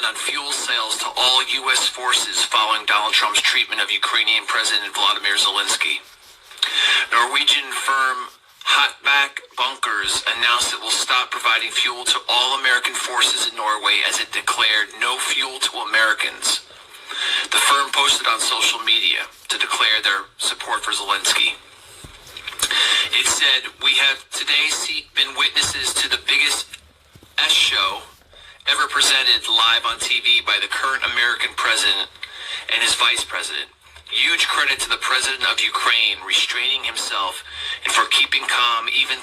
on fuel sales to all U.S. forces following Donald Trump's treatment of Ukrainian President Volodymyr Zelensky. Norwegian firm Hotback Bunkers announced it will stop providing fuel to all American forces in Norway as it declared no fuel to Americans. The firm posted on social media to declare their support for Zelensky. It said, "We have today been witnesses to the biggest S show ever presented live on TV by the current American president and his vice president. Huge credit to the president of Ukraine restraining himself and for keeping calm even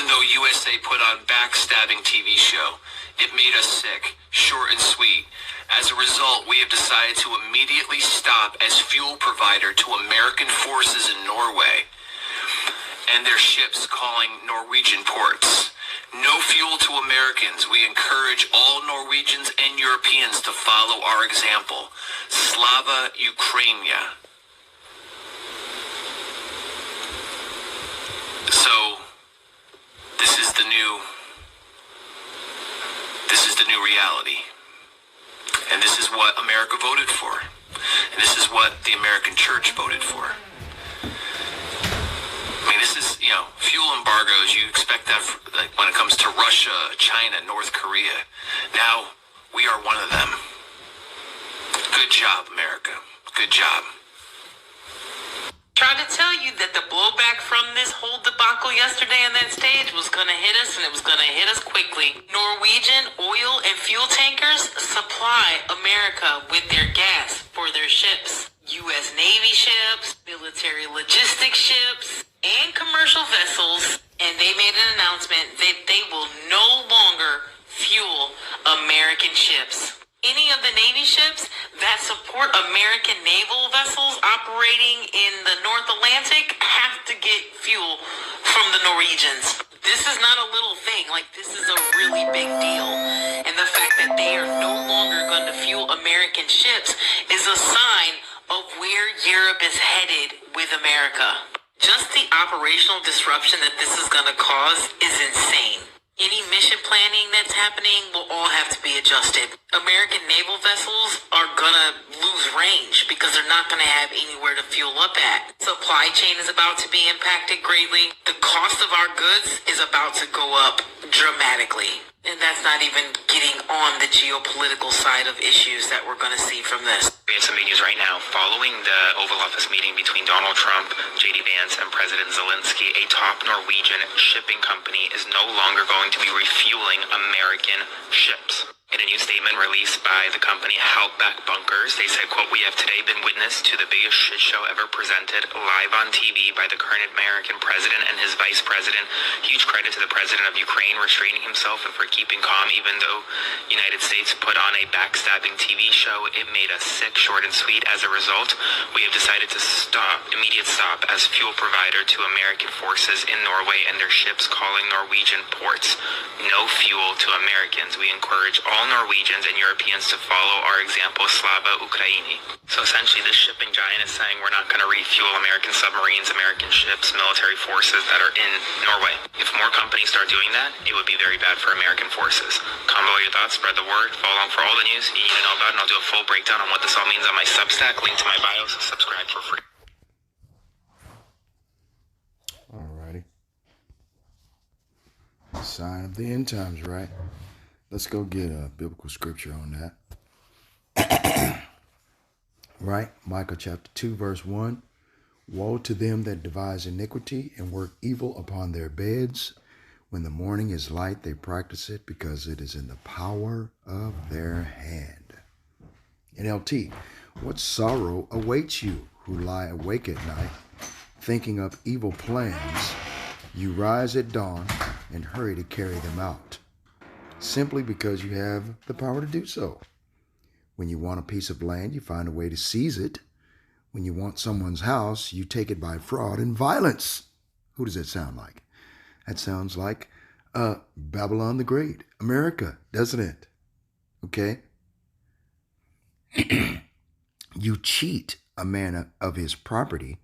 though USA put on backstabbing TV show. It made us sick, short and sweet. As a result, we have decided to immediately stop as fuel provider to American forces in Norway and their ships calling Norwegian ports. No fuel to Americans. We encourage all Norwegians and Europeans to follow our example. Slava Ukrainia." So, this is the new reality. And this is what America voted for. And this is what the American church voted for. I mean, this is, fuel embargoes. You expect that when it comes to Russia, China, North Korea. Now, we are one of them. Good job, America. Good job. Tried to tell you that the blowback from this whole debacle yesterday on that stage was going to hit us, and it was going to hit us quickly. Norwegian oil and fuel tankers supply America with their gas for their ships. U.S. Navy ships, military logistics ships, and commercial vessels. And they made an announcement that they will no longer fuel American ships. Any of the Navy ships that support American naval vessels operating in the North Atlantic have to get fuel from the Norwegians. This is not a little thing. This is a really big deal. And the fact that they are no longer going to fuel American ships is a sign of where Europe is headed with America. Just the operational disruption that this is going to cause is insane. Any mission planning that's happening will all have to be adjusted. American naval vessels are gonna lose range because they're not gonna have anywhere to fuel up at. Supply chain is about to be impacted greatly. The cost of our goods is about to go up dramatically. And that's not even getting on the geopolitical side of issues that we're gonna see from this. We have some big news right now. Following the Oval Office meeting between Donald Trump, J.D. Vance, and President Zelensky, a top Norwegian shipping company is no longer going to be refueling American ships. In a new statement released by the company Hotback Bunkers, they said, quote, "We have today been witness to the biggest shit show ever presented live on TV by the current American president and his vice president. Huge credit to the president of Ukraine restraining himself and for keeping calm even though United States put on a backstabbing TV show. It made us sick, short and sweet. As a result, we have decided to immediate stop as fuel provider to American forces in Norway and their ships calling Norwegian ports. No fuel to Americans. We encourage all Norwegians and Europeans to follow our example, Slava Ukraini." So essentially, this shipping giant is saying we're not going to refuel American submarines, American ships, military forces that are in Norway. If more companies start doing that, it would be very bad for American forces. Comment below your thoughts, spread the word, follow along for all the news you need to know about, and I'll do a full breakdown on what this all means on my Substack, link to my bio, so subscribe for free. Alrighty. Sign of the end times, right? Let's go get a biblical scripture on that. Right? Micah chapter 2, verse 1. "Woe to them that devise iniquity and work evil upon their beds. When the morning is light, they practice it because it is in the power of their hand." NLT. "What sorrow awaits you who lie awake at night, thinking up evil plans? You rise at dawn and hurry to carry them out, simply because you have the power to do so. When you want a piece of land, you find a way to seize it. When you want someone's house, you take it by fraud and violence." Who does that sound like? That sounds like Babylon the Great, America, doesn't it? Okay? You cheat a man of his property,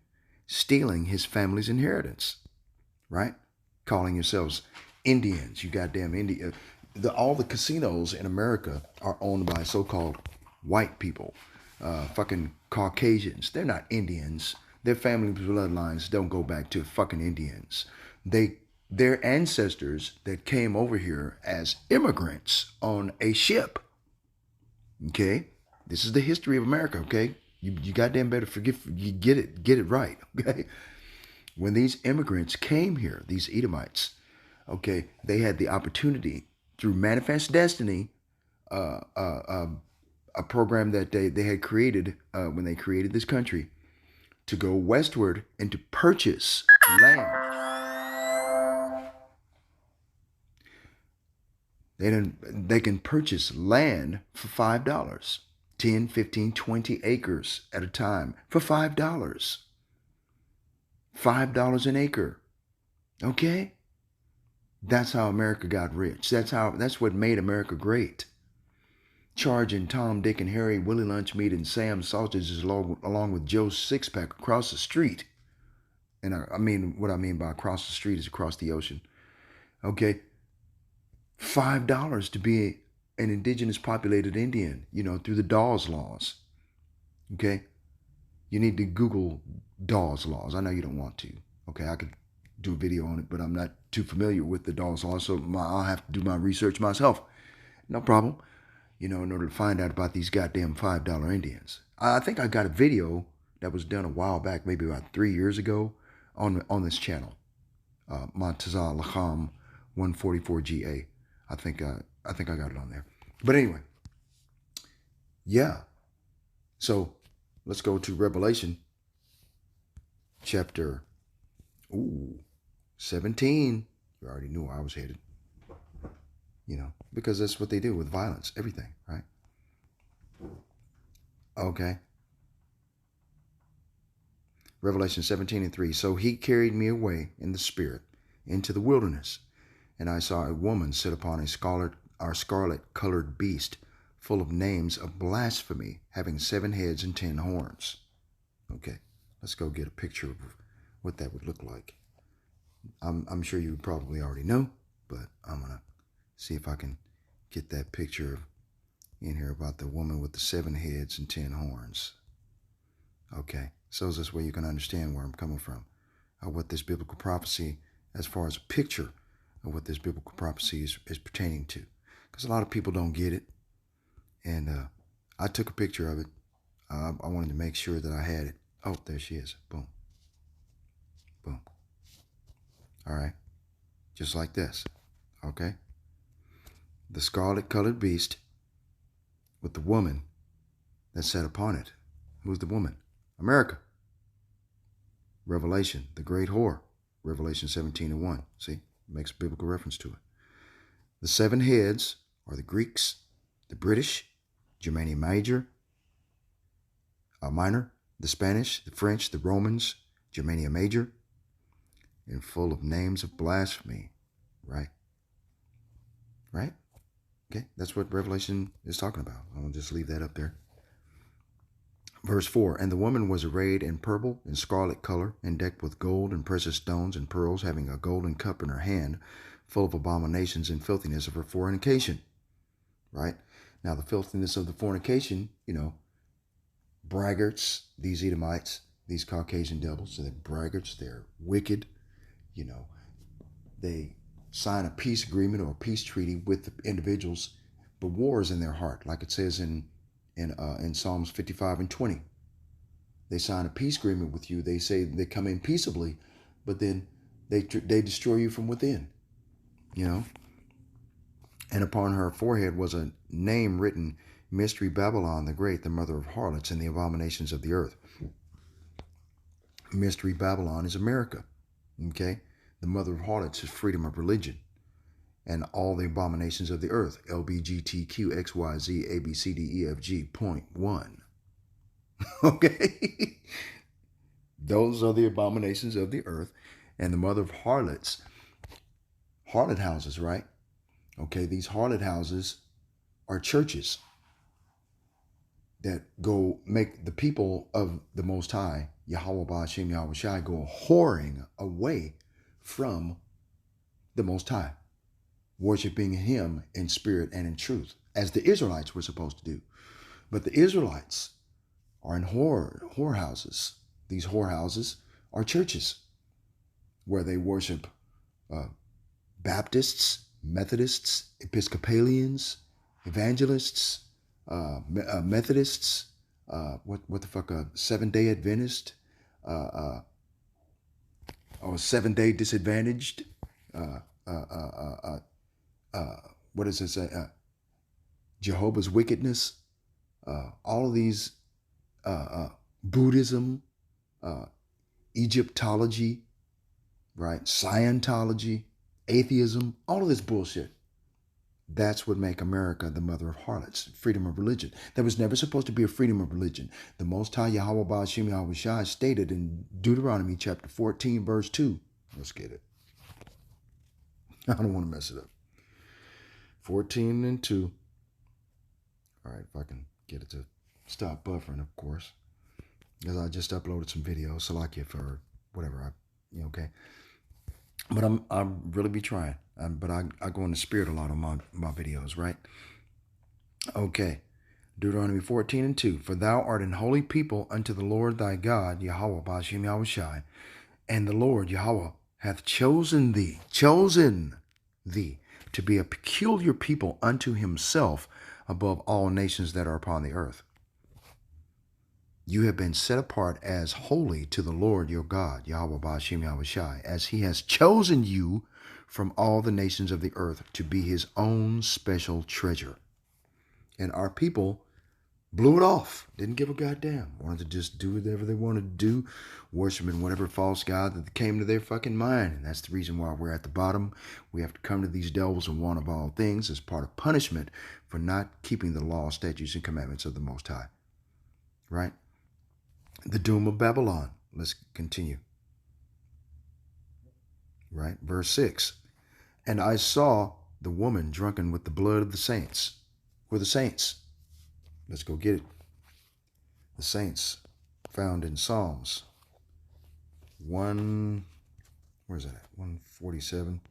stealing his family's inheritance, right? Calling yourselves Indians, you goddamn all the casinos in America are owned by so-called white people, fucking Caucasians. They're not Indians. Their family bloodlines don't go back to fucking Indians. Their ancestors that came over here as immigrants on a ship. Okay, this is the history of America. Okay, you goddamn better you get it right. Okay, when these immigrants came here, these Edomites, okay, they had the opportunity through manifest destiny, a program that they had created when they created this country, to go westward and to purchase land. They can purchase land for $5, 10, 15, 20 acres at a time for $5. $5 an acre. Okay? That's how America got rich. That's what made America great. Charging Tom, Dick, and Harry, Willie Lunchmeat, and Sam Sausages along with Joe Sixpack across the street. And I mean, what I mean by across the street is across the ocean. Okay? $5 to be an indigenous populated Indian, through the Dawes laws. Okay? You need to Google Dawes laws. I know you don't want to. Okay, I could do a video on it, but I'm not too familiar with the Dawes laws, so I'll have to do my research myself. No problem. In order to find out about these goddamn $5 Indians. I think I got a video that was done a while back, maybe about 3 years ago, on this channel. Montazah Lacham 144GA. I think I got it on there. But anyway, yeah. So let's go to Revelation chapter 17. You already knew where I was headed. Because that's what they do with violence, everything, right? Okay. Revelation 17:3. So he carried me away in the spirit into the wilderness, and I saw a woman sit upon a scarlet-colored beast, full of names of blasphemy, having 7 heads and 10 horns. Okay, let's go get a picture of what that would look like. I'm sure you probably already know, but I'm going to see if I can get that picture in here about the woman with the 7 heads and 10 horns. Okay, so this way you can understand where I'm coming from, what this biblical prophecy, as far as a picture of what this biblical prophecy is pertaining to. Because a lot of people don't get it. And I took a picture of it. I wanted to make sure that I had it. Oh, there she is. Boom. Boom. All right. Just like this. Okay. The scarlet-colored beast with the woman that sat upon it. Who's the woman? America. Revelation, the great whore. Revelation 17:1. See? Makes biblical reference to it. The 7 heads are the Greeks, the British, Germania Minor, the Spanish, the French, the Romans, Germania Major, and full of names of blasphemy. Right? Right? Okay, that's what Revelation is talking about. I'll just leave that up there. Verse 4, and the woman was arrayed in purple and scarlet color, and decked with gold and precious stones and pearls, having a golden cup in her hand, full of abominations and filthiness of her fornication. Right? Now, the filthiness of the fornication, braggarts, these Edomites, these Caucasian devils, so they're braggarts, they're wicked, they sign a peace agreement or a peace treaty with the individuals, but war is in their heart, like it says in Psalms 55:20. They sign a peace agreement with you. They say they come in peaceably, but then they destroy you from within. And upon her forehead was a name written, Mystery Babylon the Great, the mother of harlots and the abominations of the earth. Mystery Babylon is America. Okay? The mother of harlots is freedom of religion. And all the abominations of the earth. LBGTQ, XYZ, ABCDEFG, point 1. Okay? Those are the abominations of the earth. And the mother of harlots. Harlot houses, right? Okay, these harlot houses are churches that go make the people of the Most High, Yahweh Ba'ashem Yahweh Shai, go whoring away from the Most High. worshiping him in spirit and in truth, as the Israelites were supposed to do. But the Israelites are in whorehouses. These whorehouses are churches where they worship Baptists, Methodists, Episcopalians, evangelists, Methodists, what the fuck, Seventh-day Adventist, or Seventh-day Disadvantaged, what does it say? Jehovah's Wickedness, all of these, Buddhism, Egyptology, right? Scientology, atheism, all of this bullshit. That's what make America the mother of harlots, freedom of religion. There was never supposed to be a freedom of religion. The Most High Yahweh Ba'ashim Yahweh Shai stated in Deuteronomy chapter 14, verse 2. Let's get it. I don't want to mess it up. 14 and 2. All right, if I can get it to stop buffering, of course. Because I just uploaded some videos, Salakia for whatever, okay. But I'm really be trying. But I go in the spirit a lot on my videos, right? Okay. Deuteronomy 14 and 2. For thou art an holy people unto the Lord thy God, Yahweh Ba'ashim Yahweh Shai, and the Lord Yahweh hath chosen thee to be a peculiar people unto himself above all nations that are upon the earth. You have been set apart as holy to the Lord your God, Yahweh Ba'ashim Yahweh Shai, as he has chosen you from all the nations of the earth to be his own special treasure. And our people blew it off. Didn't give a goddamn. Wanted to just do whatever they wanted to do, worshiping whatever false god that came to their fucking mind. And that's the reason why we're at the bottom. We have to come to these devils and want of all things as part of punishment for not keeping the law, statutes, and commandments of the Most High. Right? The doom of Babylon. Let's continue. Right? Verse 6. And I saw the woman drunken with the blood of the saints. Who are the saints? Let's go get it. The saints found in Psalms 1, where's that at? 147.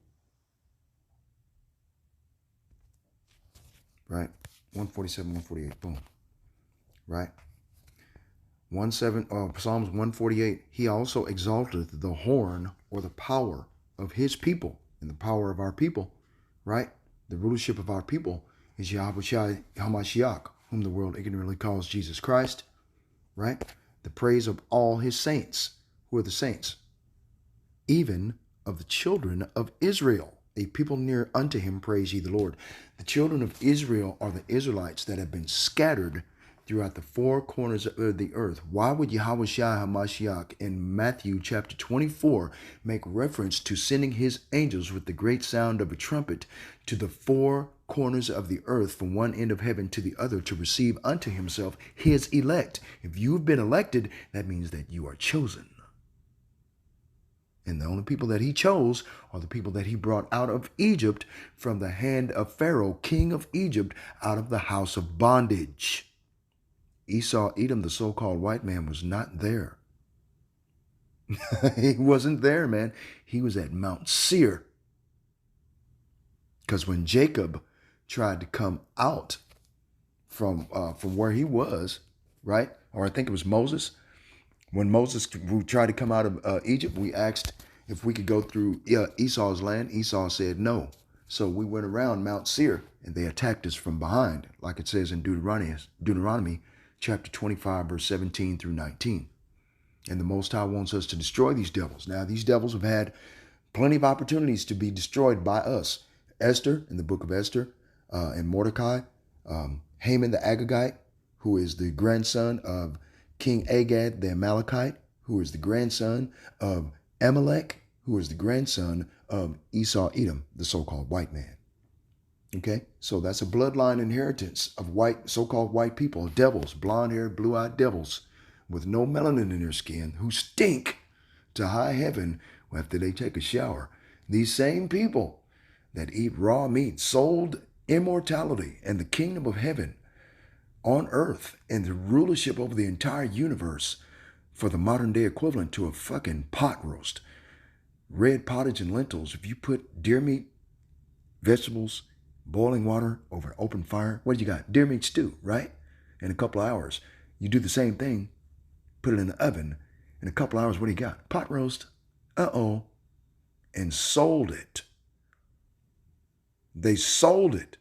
Right? 147, 148. Boom. Right? Psalms 148. He also exalteth the horn or the power of his people. And the power of our people, right? The rulership of our people is Yahweh Shai HaMashiach, whom the world ignorantly calls Jesus Christ, right? The praise of all his saints. Who are the saints? Even of the children of Israel. A people near unto him praise ye the Lord. The children of Israel are the Israelites that have been scattered throughout the four corners of the earth. Why would Yahweh Shai HaMashiach in Matthew chapter 24 make reference to sending his angels with the great sound of a trumpet to the four corners of the earth from one end of heaven to the other to receive unto himself his elect? If you've been elected, that means that you are chosen. And the only people that he chose are the people that he brought out of Egypt from the hand of Pharaoh, king of Egypt, out of the house of bondage. Esau, Edom, the so-called white man, was not there. He wasn't there, man. He was at Mount Seir. Because when Jacob tried to come out from where he was, right? Or I think it was Moses. When Moses tried to come out of Egypt, we asked if we could go through Esau's land. Esau said no. So we went around Mount Seir and they attacked us from behind, like it says in Deuteronomy chapter 25, verse 17 through 19. And the Most High wants us to destroy these devils. Now, these devils have had plenty of opportunities to be destroyed by us. Esther, in the book of Esther, and Mordecai, Haman the Agagite, who is the grandson of King Agag the Amalekite, who is the grandson of Amalek, who is the grandson of Esau Edom, the so-called white man. Okay, so that's a bloodline inheritance of white, so-called white people, devils, blonde-haired, blue-eyed devils with no melanin in their skin who stink to high heaven after they take a shower. These same people that eat raw meat sold immortality and the kingdom of heaven on earth and the rulership over the entire universe for the modern day equivalent to a fucking pot roast. Red pottage and lentils. If you put deer meat vegetables, boiling water over an open fire. What do you got? Deer meat stew, right? In a couple of hours. You do the same thing, put it in the oven. In a couple of hours, what do you got? Pot roast. Uh-oh. And sold it. They sold it.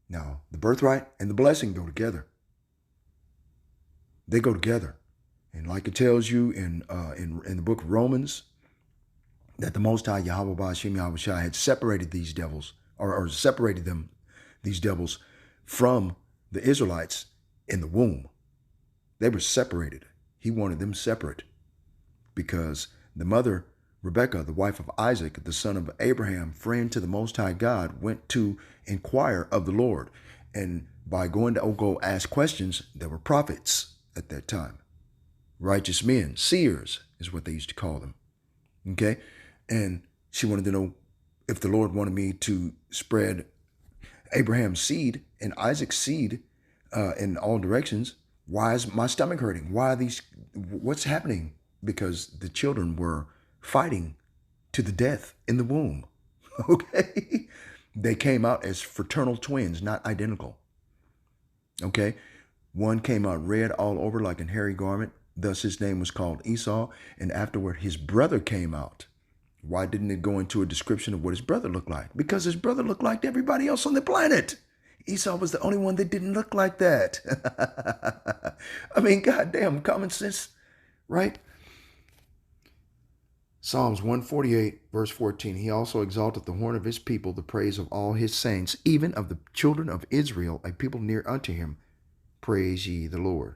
Now, the birthright and the blessing go together. They go together. And like it tells you in the book of Romans, that the Most High Yahweh Ba'ashem Yahweh Shai had separated these devils, or separated them, these devils, from the Israelites in the womb. They were separated. He wanted them separate because the mother, Rebekah, the wife of Isaac, the son of Abraham, friend to the Most High God, went to inquire of the Lord. And by going to go ask questions, there were prophets at that time. Righteous men, seers is what they used to call them. Okay? And she wanted to know if the Lord wanted me to spread Abraham's seed and Isaac's seed in all directions. Why is my stomach hurting? What's happening? Because the children were fighting to the death in the womb. Okay? They came out as fraternal twins, not identical. Okay? One came out red all over like a hairy garment. Thus his name was called Esau. And afterward, his brother came out. Why didn't it go into a description of what his brother looked like? Because his brother looked like everybody else on the planet. Esau was the only one that didn't look like that. I mean, goddamn, common sense, right? Psalms 148, verse 14. He also exalted the horn of his people, the praise of all his saints, even of the children of Israel, a people near unto him. Praise ye the Lord.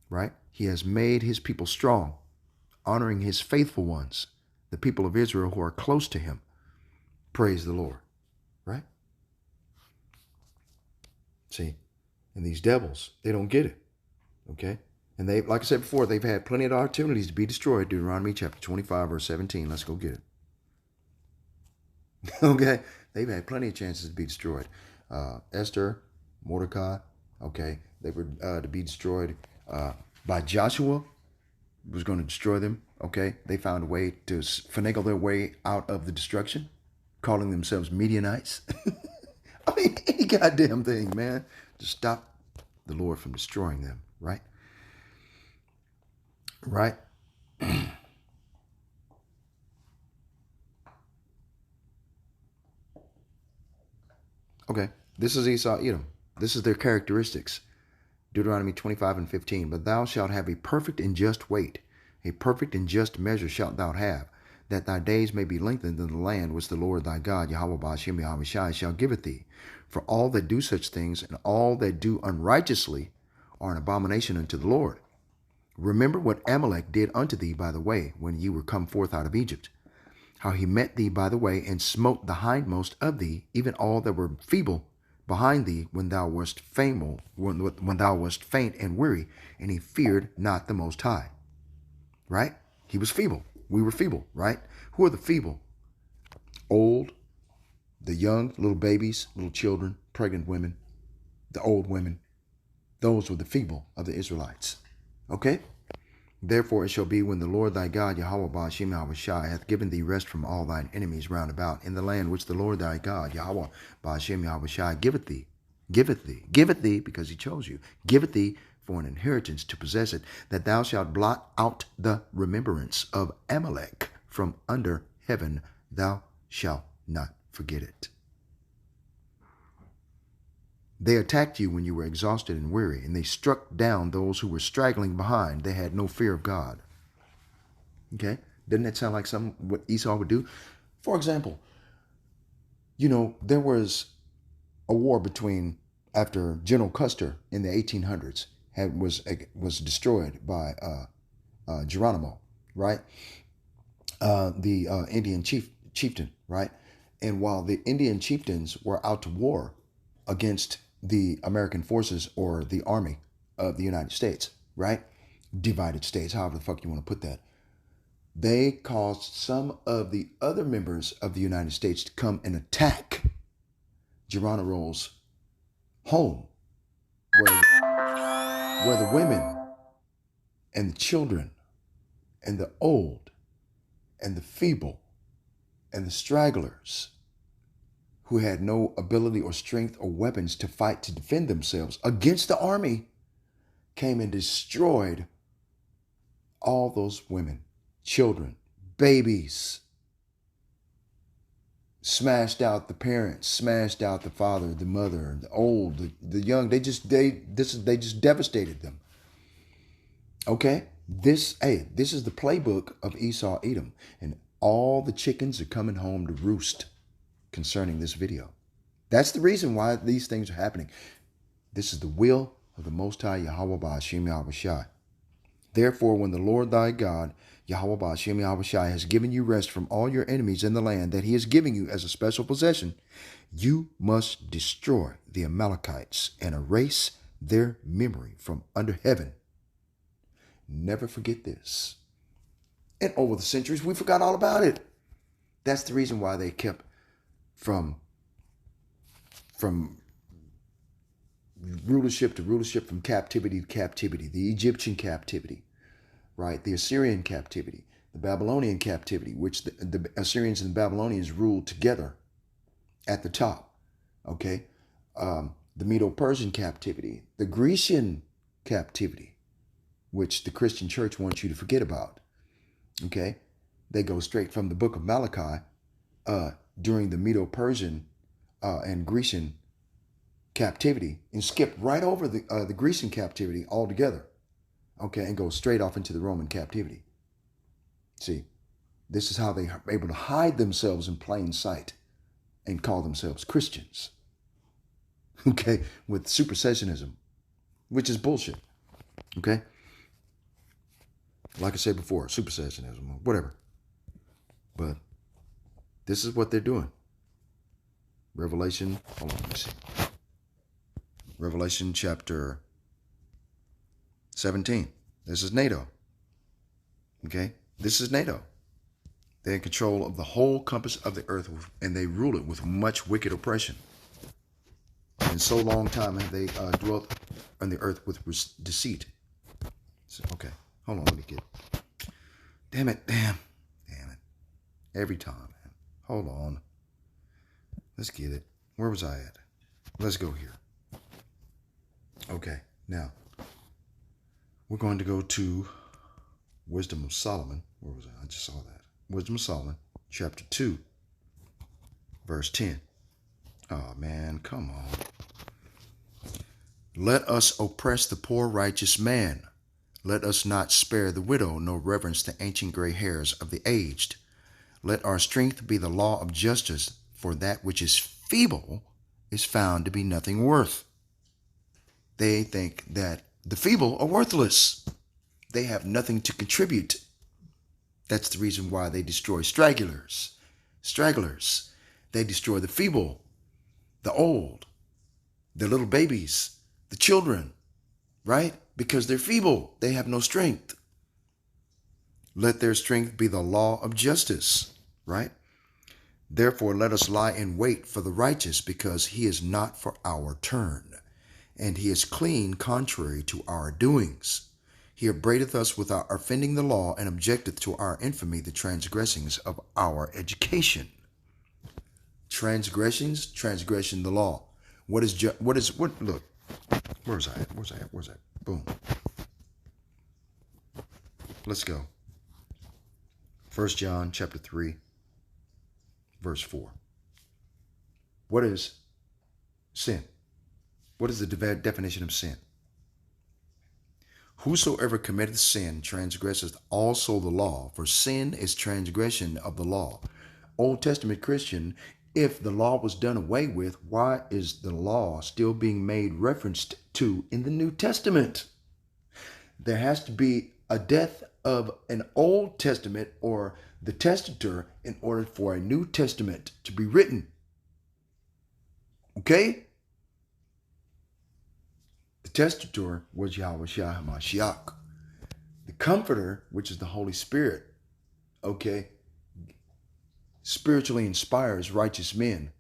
Right? He has made his people strong, honoring his faithful ones, the people of Israel who are close to him. Praise the Lord. Right? See, and these devils, they don't get it. Okay? And they, like I said before, they've had plenty of opportunities to be destroyed. Deuteronomy chapter 25, verse 17. Let's go get it. Okay? They've had plenty of chances to be destroyed. Esther, Mordecai, okay, they were to be destroyed by Joshua, was going to destroy them. Okay? They found a way to finagle their way out of the destruction, calling themselves Midianites. I mean, any goddamn thing, man, to stop the Lord from destroying them, right? Right? Okay, this is Esau, Edom. This is their characteristics. Deuteronomy 25 and 15. But thou shalt have a perfect and just weight, a perfect and just measure shalt thou have, that thy days may be lengthened in the land which the Lord thy God, Yahweh Ba'ashem Yahweh Shai, shall giveth thee. For all that do such things and all that do unrighteously are an abomination unto the Lord. Remember what Amalek did unto thee by the way, when ye were come forth out of Egypt, how he met thee by the way, and smote the hindmost of thee, even all that were feeble behind thee, when thou wast faint and weary, and he feared not the Most High. Right? He was feeble. We were feeble, right? Who are the feeble? Old, the young, little babies, little children, pregnant women, the old women. Those were the feeble of the Israelites. Okay? Therefore it shall be when the Lord thy God, Yahweh Ba'ashem Yahweh Shai, hath given thee rest from all thine enemies round about, in the land which the Lord thy God, Yahweh Ba'ashem Yahweh Shai, giveth thee, because he chose you, giveth thee for an inheritance to possess it, that thou shalt blot out the remembrance of Amalek from under heaven. Thou shalt not forget it. They attacked you when you were exhausted and weary, and they struck down those who were straggling behind. They had no fear of God. Okay? Doesn't that sound like what Esau would do? For example, there was a war after General Custer in the 1800s was destroyed by Geronimo, right? The Indian chieftain, right? And while the Indian chieftains were out to war against the American forces or the army of the United States, right? Divided states, however the fuck you want to put that. They caused some of the other members of the United States to come and attack Geronimo's home, where the women and the children and the old and the feeble and the stragglers who had no ability or strength or weapons to fight to defend themselves against the army, came and destroyed all those women, children, babies, smashed out the parents, smashed out the father, the mother, the old, the young. They just devastated them. Okay? This is the playbook of Esau Edom, and all the chickens are coming home to roost concerning this video. That's the reason why these things are happening. This is the will of the Most High Yahweh Ba'ashem Yahweh Shai. Therefore, when the Lord thy God, Yahweh Ba'ashem Yahweh Shai, has given you rest from all your enemies in the land that he is giving you as a special possession, you must destroy the Amalekites and erase their memory from under heaven. Never forget this. And over the centuries, we forgot all about it. That's the reason why they kept from rulership to rulership, from captivity to captivity, the Egyptian captivity, right? The Assyrian captivity, the Babylonian captivity, which the Assyrians and the Babylonians ruled together at the top, okay? The Medo-Persian captivity, the Grecian captivity, which the Christian church wants you to forget about, okay? They go straight from the book of Malachi during the Medo-Persian and Grecian captivity and skip right over the Grecian captivity altogether, okay, and go straight off into the Roman captivity. See, this is how they are able to hide themselves in plain sight and call themselves Christians, okay, with supersessionism, which is bullshit, okay? Like I said before, supersessionism or whatever. But this is what they're doing. Revelation, hold on, let me see. Revelation chapter 17. This is NATO. Okay? This is NATO. They're in control of the whole compass of the earth, and they rule it with much wicked oppression. And so long time have they dwelt on the earth with deceit. So, okay, hold on, let me get it. Damn it. Every time, man. Hold on. Let's get it. Where was I at? Let's go here. Okay, now we're going to go to Wisdom of Solomon. Where was I? I just saw that. Wisdom of Solomon, chapter 2, verse 10. Oh, man, come on. Let us oppress the poor righteous man. Let us not spare the widow, nor reverence the ancient gray hairs of the aged. Let our strength be the law of justice, for that which is feeble is found to be nothing worth. They think that the feeble are worthless. They have nothing to contribute. That's the reason why they destroy stragglers. They destroy the feeble, the old, the little babies, the children, right? Because they're feeble. They have no strength. Let their strength be the law of justice, right? Therefore, let us lie in wait for the righteous, because he is not for our turn, and he is clean contrary to our doings. He upbraideth us with our offending the law, and objecteth to our infamy the transgressings of our education. Transgression the law. What look, where's I? Boom. Let's go. 1 John chapter 3, verse 4. What is sin? What is the definition of sin? Whosoever committeth sin transgresseth also the law, for sin is transgression of the law. Old Testament Christian, if the law was done away with, why is the law still being made reference to in the New Testament? There has to be a death of an Old Testament or the testator in order for a New Testament to be written. Okay? The testator was Yahweh Shai HaMashiach. The Comforter, which is the Holy Spirit, okay, spiritually inspires righteous men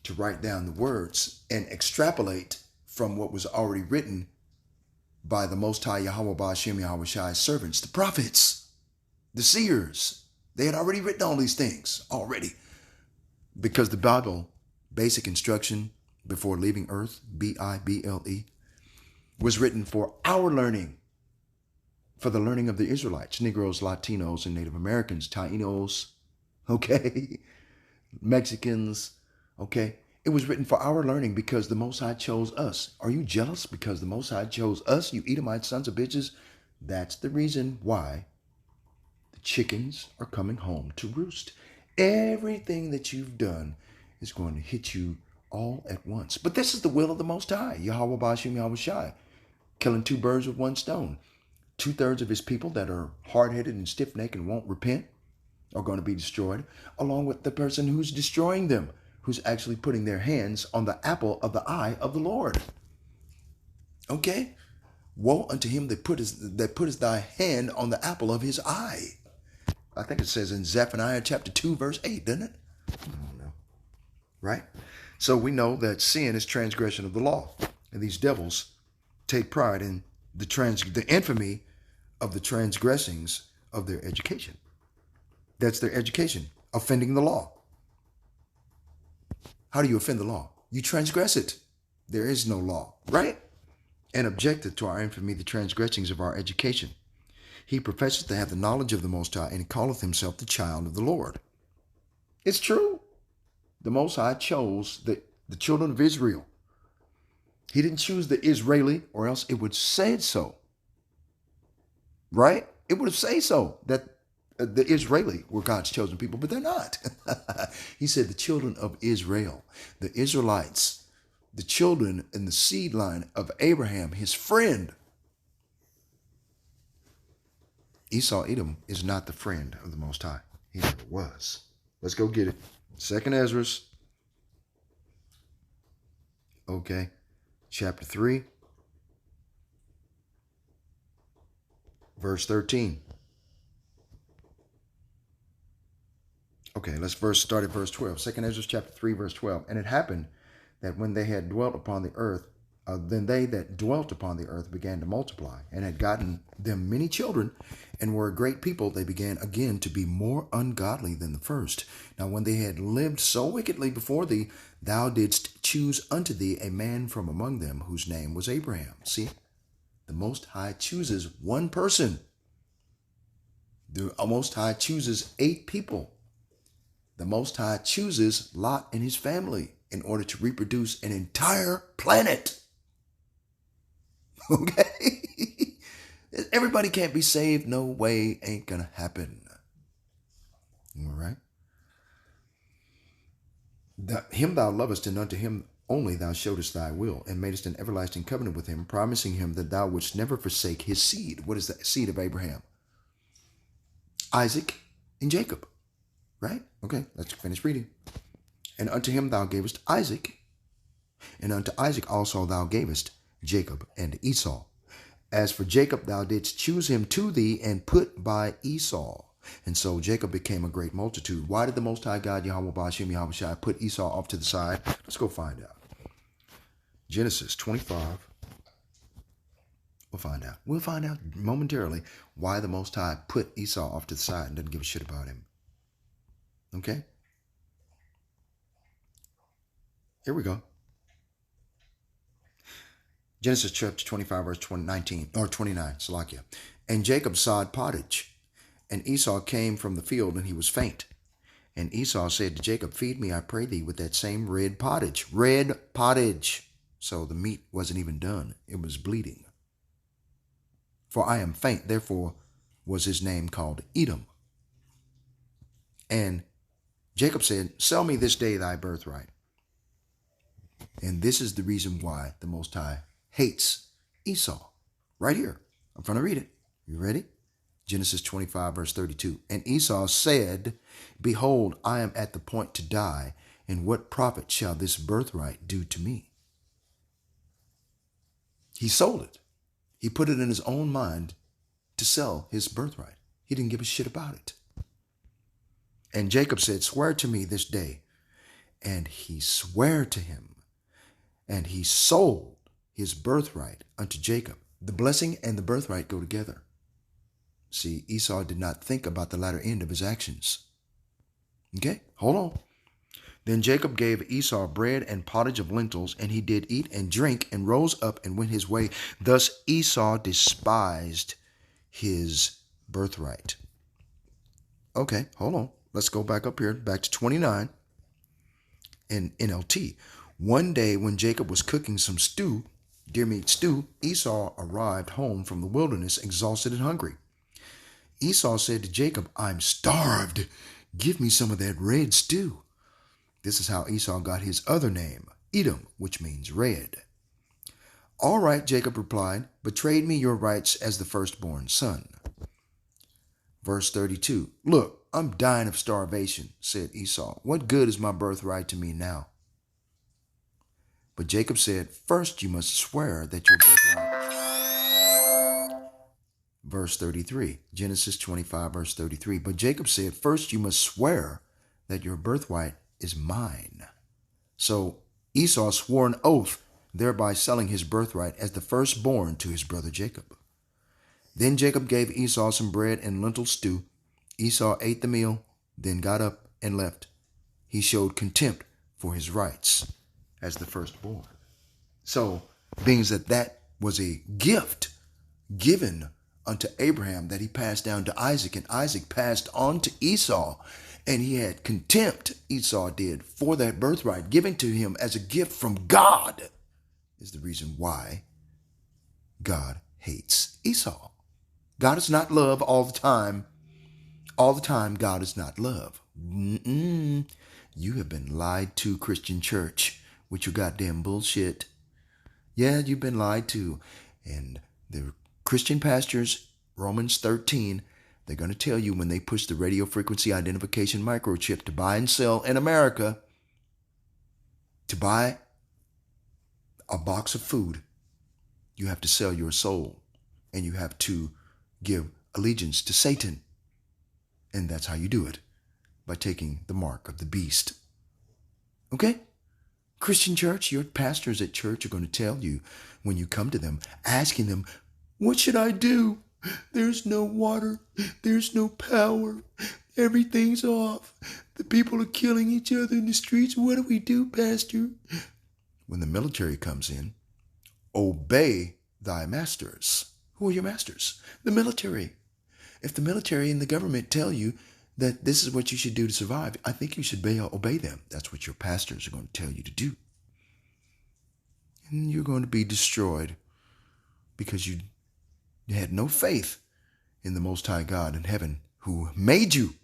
to write down the words and extrapolate from what was already written by the Most High Yahweh Ba'ashem Yahweh Shai's servants, the prophets, the seers. They had already written all these things already, because the Bible basic instruction before leaving earth, Bible, was written for our learning, for the learning of the Israelites, Negroes, Latinos, and Native Americans, Tainos, okay, Mexicans, okay. It was written for our learning because the Most High chose us. Are you jealous because the Most High chose us, you Edomite sons of bitches? That's the reason why the chickens are coming home to roost. Everything that you've done is going to hit you all at once. But this is the will of the Most High, Yahweh Bashim Yahweh Shai, killing two birds with one stone. 2/3 of his people that are hard-headed and stiff-necked and won't repent are going to be destroyed, along with the person who's destroying them, who's actually putting their hands on the apple of the eye of the Lord. Okay? Woe unto him that putteth thy hand on the apple of his eye. I think it says in Zephaniah chapter 2, verse 8, doesn't it? I don't know. Right? So we know that sin is transgression of the law. And these devils take pride in the infamy of the transgressings of their education. That's their education, offending the law. How do you offend the law? You transgress it. There is no law, right? And objected to our infamy, the transgressings of our education. He professes to have the knowledge of the Most High, and calleth himself the child of the Lord. It's true. The Most High chose the children of Israel. He didn't choose the Israeli, or else it would say so. Right? It would have said so, that the Israeli were God's chosen people, but they're not. He said the children of Israel, the Israelites, the children in the seed line of Abraham, his friend. Esau, Edom, is not the friend of the Most High. He never was. Let's go get it. 2nd Ezra. Okay. Chapter 3. Verse 13. Okay, let's start at verse 12. 2nd Ezra chapter 3, verse 12. And it happened that when they had dwelt upon the earth, then they that dwelt upon the earth began to multiply, and had gotten them many children, and were a great people, they began again to be more ungodly than the first. Now when they had lived so wickedly before thee, thou didst choose unto thee a man from among them, whose name was Abraham. See, the Most High chooses one person. The Most High chooses 8 people. The Most High chooses Lot and his family in order to reproduce an entire planet. Okay? Everybody can't be saved. No way. Ain't gonna happen. All right? Him thou lovest, and unto him only thou showedest thy will, and madest an everlasting covenant with him, promising him that thou wouldst never forsake his seed. What is the seed of Abraham? Isaac and Jacob. Right? Okay, let's finish reading. And unto him thou gavest Isaac, and unto Isaac also thou gavest Jacob and Esau. As for Jacob, thou didst choose him to thee, and put by Esau. And so Jacob became a great multitude. Why did the Most High God, Yahweh Bashim Yahweh Shai, put Esau off to the side? Let's go find out. Genesis 25. We'll find out. We'll find out momentarily why the Most High put Esau off to the side and doesn't give a shit about him. Okay? Here we go. Genesis chapter 25, verse 29, Salakia. And Jacob sowed pottage, and Esau came from the field, and he was faint. And Esau said to Jacob, feed me, I pray thee, with that same red pottage. Red pottage. So the meat wasn't even done. It was bleeding. For I am faint, therefore was his name called Edom. And Jacob said, sell me this day thy birthright. And this is the reason why the Most High hates Esau. Right here. I'm going to read it. You ready? Genesis 25, verse 32. And Esau said, behold, I am at the point to die, and what profit shall this birthright do to me? He sold it. He put it in his own mind to sell his birthright. He didn't give a shit about it. And Jacob said, swear to me this day. And he sware to him, and he sold his birthright unto Jacob. The blessing and the birthright go together. See, Esau did not think about the latter end of his actions. Okay, hold on. Then Jacob gave Esau bread and pottage of lentils, and he did eat and drink, and rose up and went his way. Thus Esau despised his birthright. Okay, hold on. Let's go back up here, back to 29 in NLT. One day when Jacob was cooking some stew, deer meat stew, Esau arrived home from the wilderness, exhausted and hungry. Esau said to Jacob, "I'm starved. Give me some of that red stew." This is how Esau got his other name, Edom, which means red. "All right," Jacob replied, "but trade me your rights as the firstborn son." Verse 32, "Look, I'm dying of starvation," said Esau. "What good is my birthright to me now?" But Jacob said, "First you must swear that your birthright." Verse 33, Genesis 25, verse 33. But Jacob said, "First you must swear that your birthright is mine." So Esau swore an oath, thereby selling his birthright as the firstborn to his brother Jacob. Then Jacob gave Esau some bread and lentil stew. Esau ate the meal, then got up and left. He showed contempt for his rights as the firstborn. So, being that was a gift given unto Abraham that he passed down to Isaac, and Isaac passed on to Esau, and he had contempt, Esau did, for that birthright given to him as a gift from God, is the reason why God hates Esau. God is not love all the time. All the time, God is not love. You have been lied to, Christian church, with your goddamn bullshit. Yeah, you've been lied to. And the Christian pastors, Romans 13, they're going to tell you when they push the radio frequency identification microchip to buy and sell in America, to buy a box of food, you have to sell your soul, and you have to give allegiance to Satan. And that's how you do it, by taking the mark of the beast. Okay? Christian church, your pastors at church are going to tell you when you come to them, asking them, "What should I do? There's no water. There's no power. Everything's off. The people are killing each other in the streets. What do we do, Pastor?" When the military comes in, obey thy masters. Who are your masters? The military. If the military and the government tell you that this is what you should do to survive, I think you should obey them. That's what your pastors are going to tell you to do. And you're going to be destroyed because you had no faith in the Most High God in heaven who made you,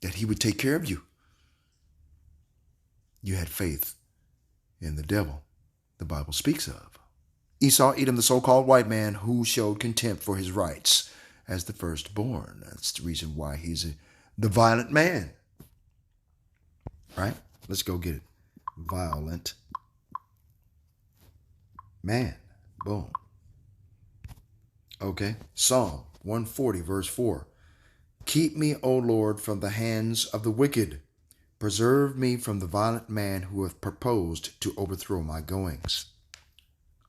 that he would take care of you. You had faith in the devil the Bible speaks of. Esau, Edom, the so-called white man who showed contempt for his rights as the firstborn. That's the reason why he's the violent man. Right? Let's go get it. Violent man. Boom. Okay. Psalm 140, verse 4. "Keep me, O Lord, from the hands of the wicked. Preserve me from the violent man who hath proposed to overthrow my goings."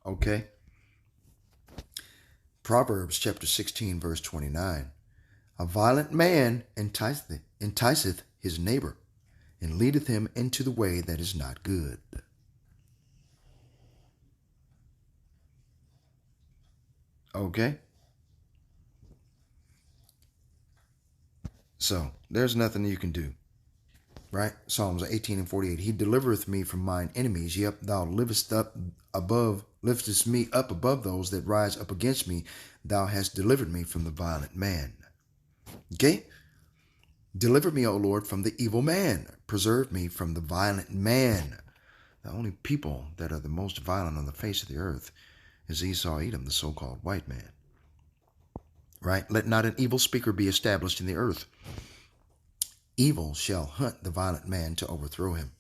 Okay. Proverbs chapter 16, verse 29. "A violent man enticeth his neighbor, and leadeth him into the way that is not good." Okay. So there's nothing you can do. Right? Psalms 18 and 48. "He delivereth me from mine enemies. Yep, thou liftest me up above those that rise up against me. Thou hast delivered me from the violent man." Okay? Deliver me, O Lord, from the evil man. Preserve me from the violent man. The only people that are the most violent on the face of the earth is Esau, Edom, the so-called white man. Right? "Let not an evil speaker be established in the earth. Evil shall hunt the violent man to overthrow him."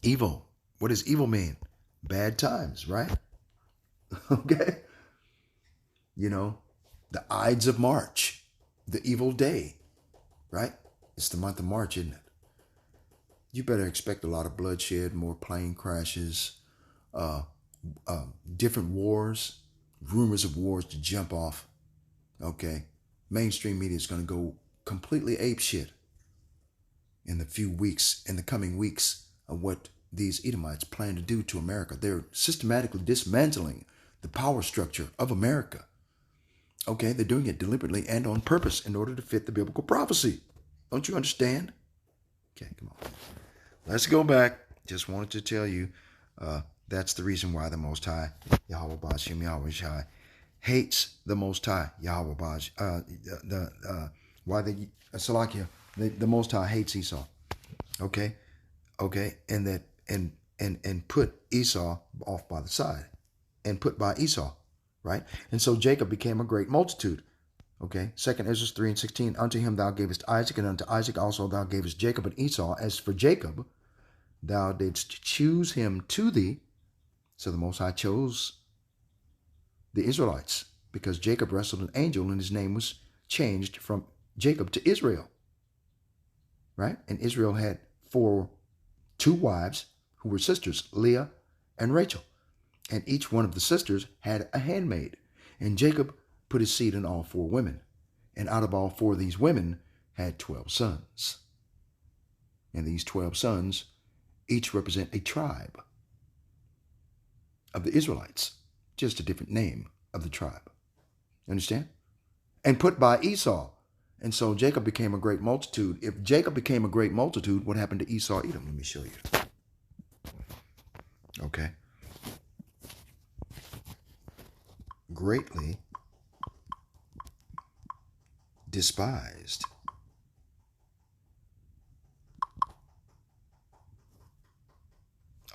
Evil. What does evil mean? Bad times, right? Okay? You know, the Ides of March, the evil day, right? It's the month of March, isn't it? You better expect a lot of bloodshed, more plane crashes, different wars, rumors of wars to jump off. Okay? Mainstream media is going to go completely ape shit. in the coming weeks of what these Edomites plan to do to America. They're systematically dismantling the power structure of America. Okay, they're doing it deliberately and on purpose in order to fit the biblical prophecy. Don't you understand? Okay, come on. Let's go back. Just wanted to tell you that's the reason why the Most High, Yahweh Bashim Yahweh Shai, hates the Most High, Yahweh Bash. Why the Most High hates Esau. Okay, and that and put Esau off by the side, and put by Esau, right? And so Jacob became a great multitude. Okay, 2nd Ezra 3:16, unto him thou gavest Isaac, and unto Isaac also thou gavest Jacob and Esau. As for Jacob, thou didst choose him to thee. So the Most High chose the Israelites because Jacob wrestled an angel and his name was changed from Jacob to Israel. Right? And Israel had two wives who were sisters, Leah and Rachel. And each one of the sisters had a handmaid. And Jacob put his seed in all 4 women. And out of all 4 of these women had 12 sons. And these 12 sons each represent a tribe of the Israelites, just a different name of the tribe. Understand? And put by Esau. And so Jacob became a great multitude. If Jacob became a great multitude, what happened to Esau, Edom? Let me show you. Okay. Greatly despised.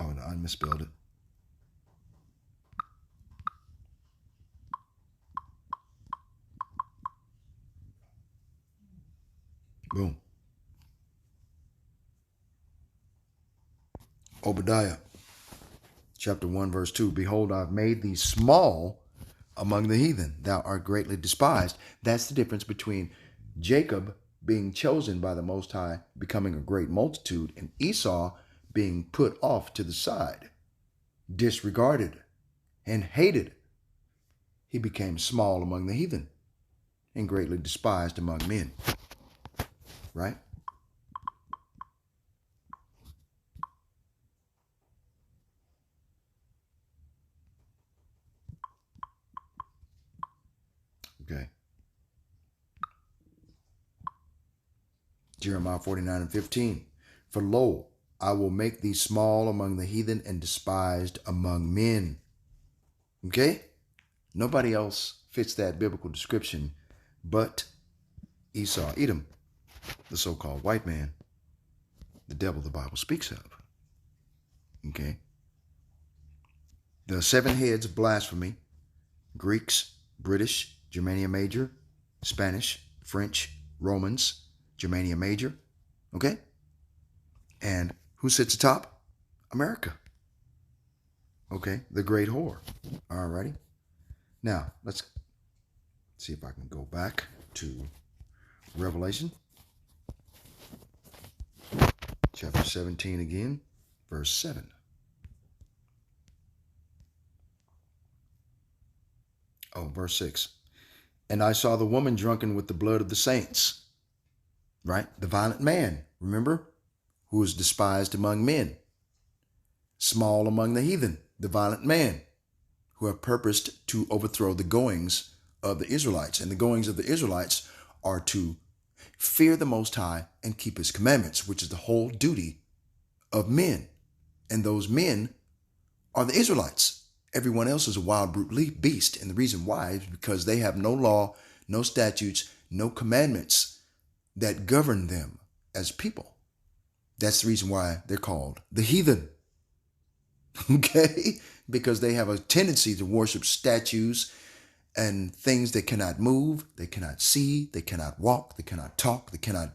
Oh, no, I misspelled it. Boom. Obadiah, chapter 1, verse 2. Behold, I've made thee small among the heathen. Thou art greatly despised. That's the difference between Jacob being chosen by the Most High, becoming a great multitude, and Esau being put off to the side, disregarded, and hated. He became small among the heathen and greatly despised among men. Right? Okay. Jeremiah 49:15. For lo, I will make thee small among the heathen and despised among men. Okay? Nobody else fits that biblical description but Esau, Edom, the so-called white man, the devil the Bible speaks of. Okay? The 7 heads of blasphemy: Greeks, British, Germania Major, Spanish, French, Romans, Germania Major. Okay? And who sits atop? America. Okay? The great whore. Alrighty? Now, let's see if I can go back to Revelation. Chapter 17 again, verse 7. Oh, verse 6. And I saw the woman drunken with the blood of the saints. Right? The violent man, remember? Who is despised among men. Small among the heathen. The violent man, who have purposed to overthrow the goings of the Israelites. And the goings of the Israelites are to fear the Most High and keep his commandments, which is the whole duty of men. And those men are the Israelites. Everyone else is a wild brute beast. And the reason why is because they have no law, no statutes, no commandments that govern them as people. That's the reason why they're called the heathen. Okay? Because they have a tendency to worship statues and things that cannot move, they cannot see, they cannot walk, they cannot talk, they cannot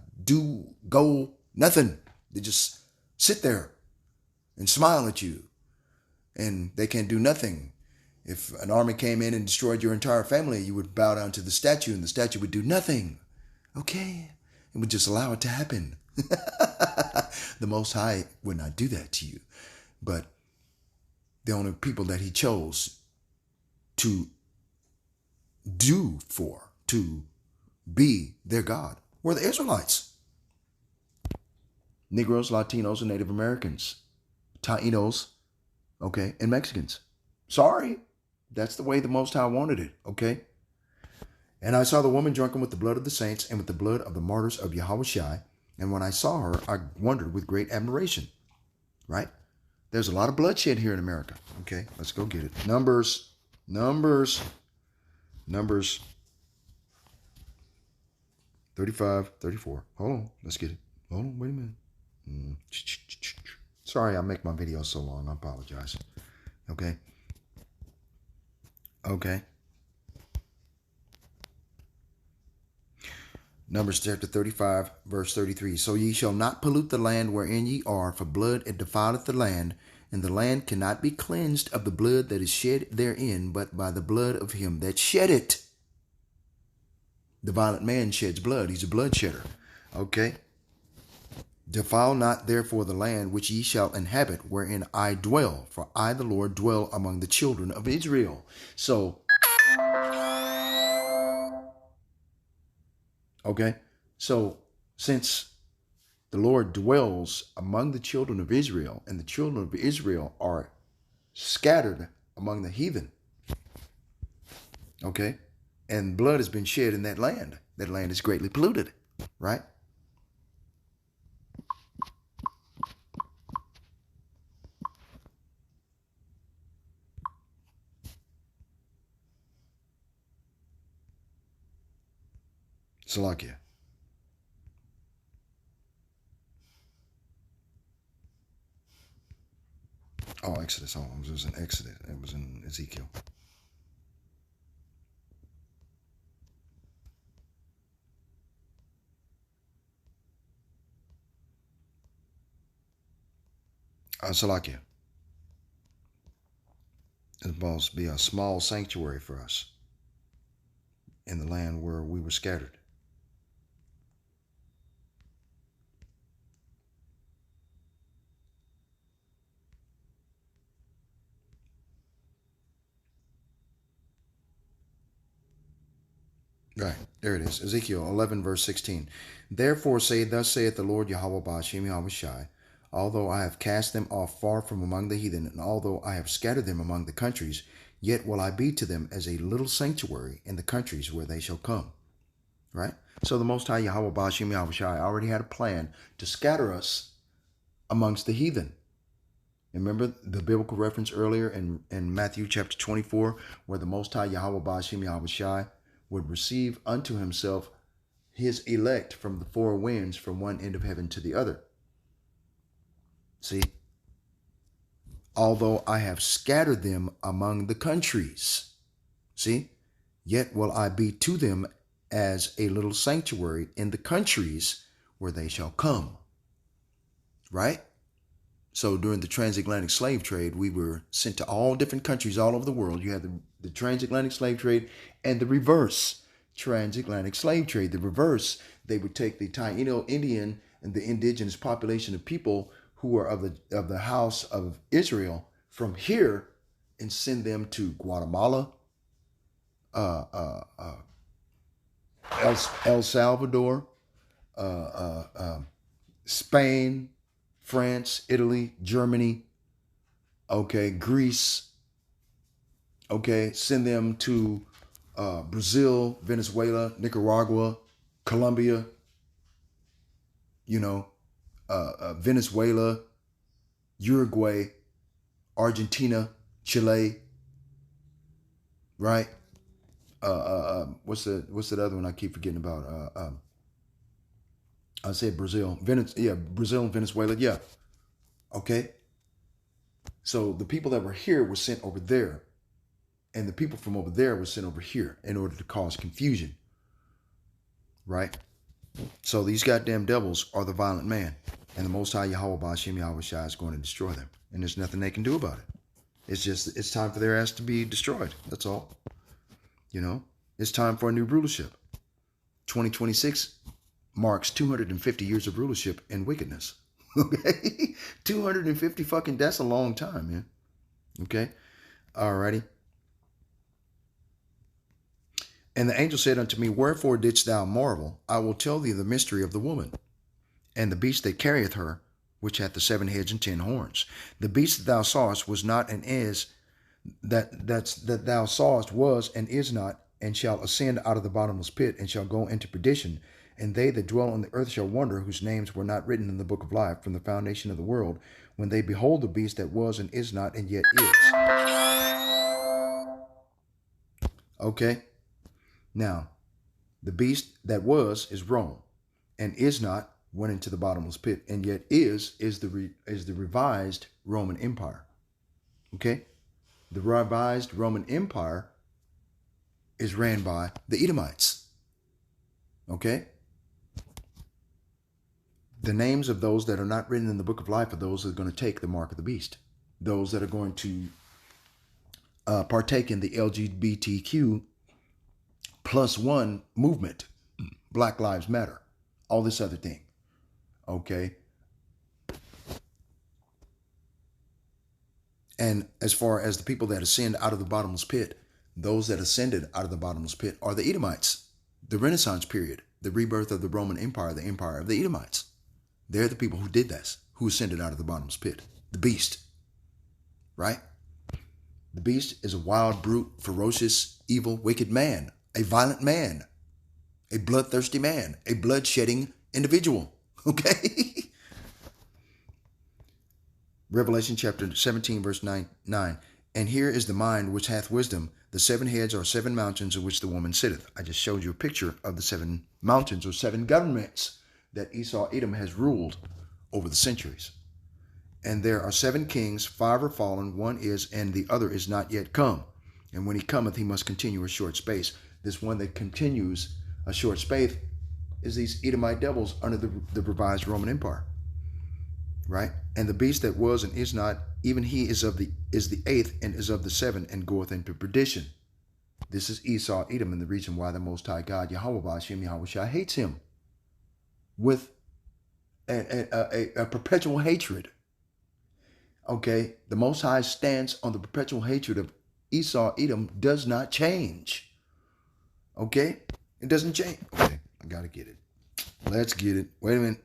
go, nothing. They just sit there and smile at you. And they can't do nothing. If an army came in and destroyed your entire family, you would bow down to the statue and the statue would do nothing. Okay? It would just allow it to happen. The Most High would not do that to you. But the only people that he chose to be their God were the Israelites. Negroes, Latinos, and Native Americans, Tainos, okay, and Mexicans. Sorry, that's the way the Most High wanted it, okay? And I saw the woman drunken with the blood of the saints and with the blood of the martyrs of Yahushua. And when I saw her, I wondered with great admiration, right? There's a lot of bloodshed here in America. Okay, let's go get it. Numbers 35, 34. Hold on, let's get it. Hold on, wait a minute. Sorry, I make my videos so long. I apologize. Okay. Numbers chapter 35, verse 33. So ye shall not pollute the land wherein ye are, for blood it defileth the land, and the land cannot be cleansed of the blood that is shed therein, but by the blood of him that shed it. The violent man sheds blood. He's a bloodshedder. Okay. Defile not therefore the land which ye shall inhabit, wherein I dwell, for I the Lord dwell among the children of Israel. So, okay, so since the Lord dwells among the children of Israel, and the children of Israel are scattered among the heathen, okay, and blood has been shed in that land is greatly polluted, right? Salakia. Oh, Exodus. Oh, it was in Exodus. It was in Ezekiel. Salakia. It's supposed to be a small sanctuary for us in the land where we were scattered. Right, there it is. Ezekiel 11, verse 16. Therefore say, thus saith the Lord Yahweh Ba'ashem Yahweh Shai, although I have cast them off far from among the heathen, and although I have scattered them among the countries, yet will I be to them as a little sanctuary in the countries where they shall come. Right? So the Most High Yahweh Ba'ashem Yahweh Shai already had a plan to scatter us amongst the heathen. Remember the biblical reference earlier in Matthew chapter 24, where the Most High Yahweh Ba'ashem Yahweh Shai would receive unto himself his elect from the four winds, from one end of heaven to the other. See? Although I have scattered them among the countries, see? Yet will I be to them as a little sanctuary in the countries where they shall come. Right? So during the transatlantic slave trade, we were sent to all different countries all over the world. You had the transatlantic slave trade and the reverse transatlantic slave trade. The reverse, they would take the Taino Indian and the indigenous population of people who were of the house of Israel from here and send them to Guatemala, El Salvador, Spain, France, Italy, Germany, okay, Greece, okay, send them to Brazil, Venezuela, Nicaragua, Colombia, Venezuela, Uruguay, Argentina, Chile, right? What's that other one I keep forgetting about? I said Brazil, Brazil and Venezuela, yeah. Okay. So the people that were here were sent over there, and the people from over there were sent over here in order to cause confusion. Right? So these goddamn devils are the violent man, and the Most High Yahweh Ba'ashem Yahweh Shai is going to destroy them, and there's nothing they can do about it. It's time for their ass to be destroyed. That's all. It's time for a new rulership. 2026 marks 250 years of rulership and wickedness. Okay? 250 fucking, that's a long time, man. Okay? Alrighty. And the angel said unto me, wherefore didst thou marvel? I will tell thee the mystery of the woman, and the beast that carrieth her, which hath the 7 heads and 10 horns. The beast that thou sawest was not and is, that thou sawest was and is not, and shall ascend out of the bottomless pit, and shall go into perdition. And they that dwell on the earth shall wonder, whose names were not written in the book of life from the foundation of the world, when they behold the beast that was and is not and yet is. Okay? Now, the beast that was is Rome, and is not went into the bottomless pit, and yet is the revised Roman Empire. Okay? The revised Roman Empire is ran by the Edomites. Okay? The names of those that are not written in the book of life are those that are going to take the mark of the beast. Those that are going to partake in the LGBTQ +1 movement, Black Lives Matter, all this other thing. Okay? And as far as the people that ascend out of the bottomless pit, those that ascended out of the bottomless pit are the Edomites. The Renaissance period, the rebirth of the Roman Empire, the empire of the Edomites. They're the people who did this, who ascended out of the bottomless pit. The beast, right? The beast is a wild, brute, ferocious, evil, wicked man, a violent man, a bloodthirsty man, a blood-shedding individual, okay? Revelation chapter 17, verse 9. And here is the mind which hath wisdom. The 7 heads are 7 mountains in which the woman sitteth. I just showed you a picture of the 7 mountains or 7 governments that Esau Edom has ruled over the centuries. And there are 7 kings, 5 are fallen, 1 is, and the other is not yet come. And when he cometh, he must continue a short space. This one that continues a short space is these Edomite devils under the revised Roman Empire. Right? And the beast that was and is not, even he is the 8th and is of the 7 and goeth into perdition. This is Esau Edom, and the reason why the Most High God, Yahweh Ba'ashem Yahushua, hates him with a perpetual hatred. Okay? The Most High's stance on the perpetual hatred of Esau Edom does not change. Okay? It doesn't change. Okay, I gotta get it. Let's get it. Wait a minute.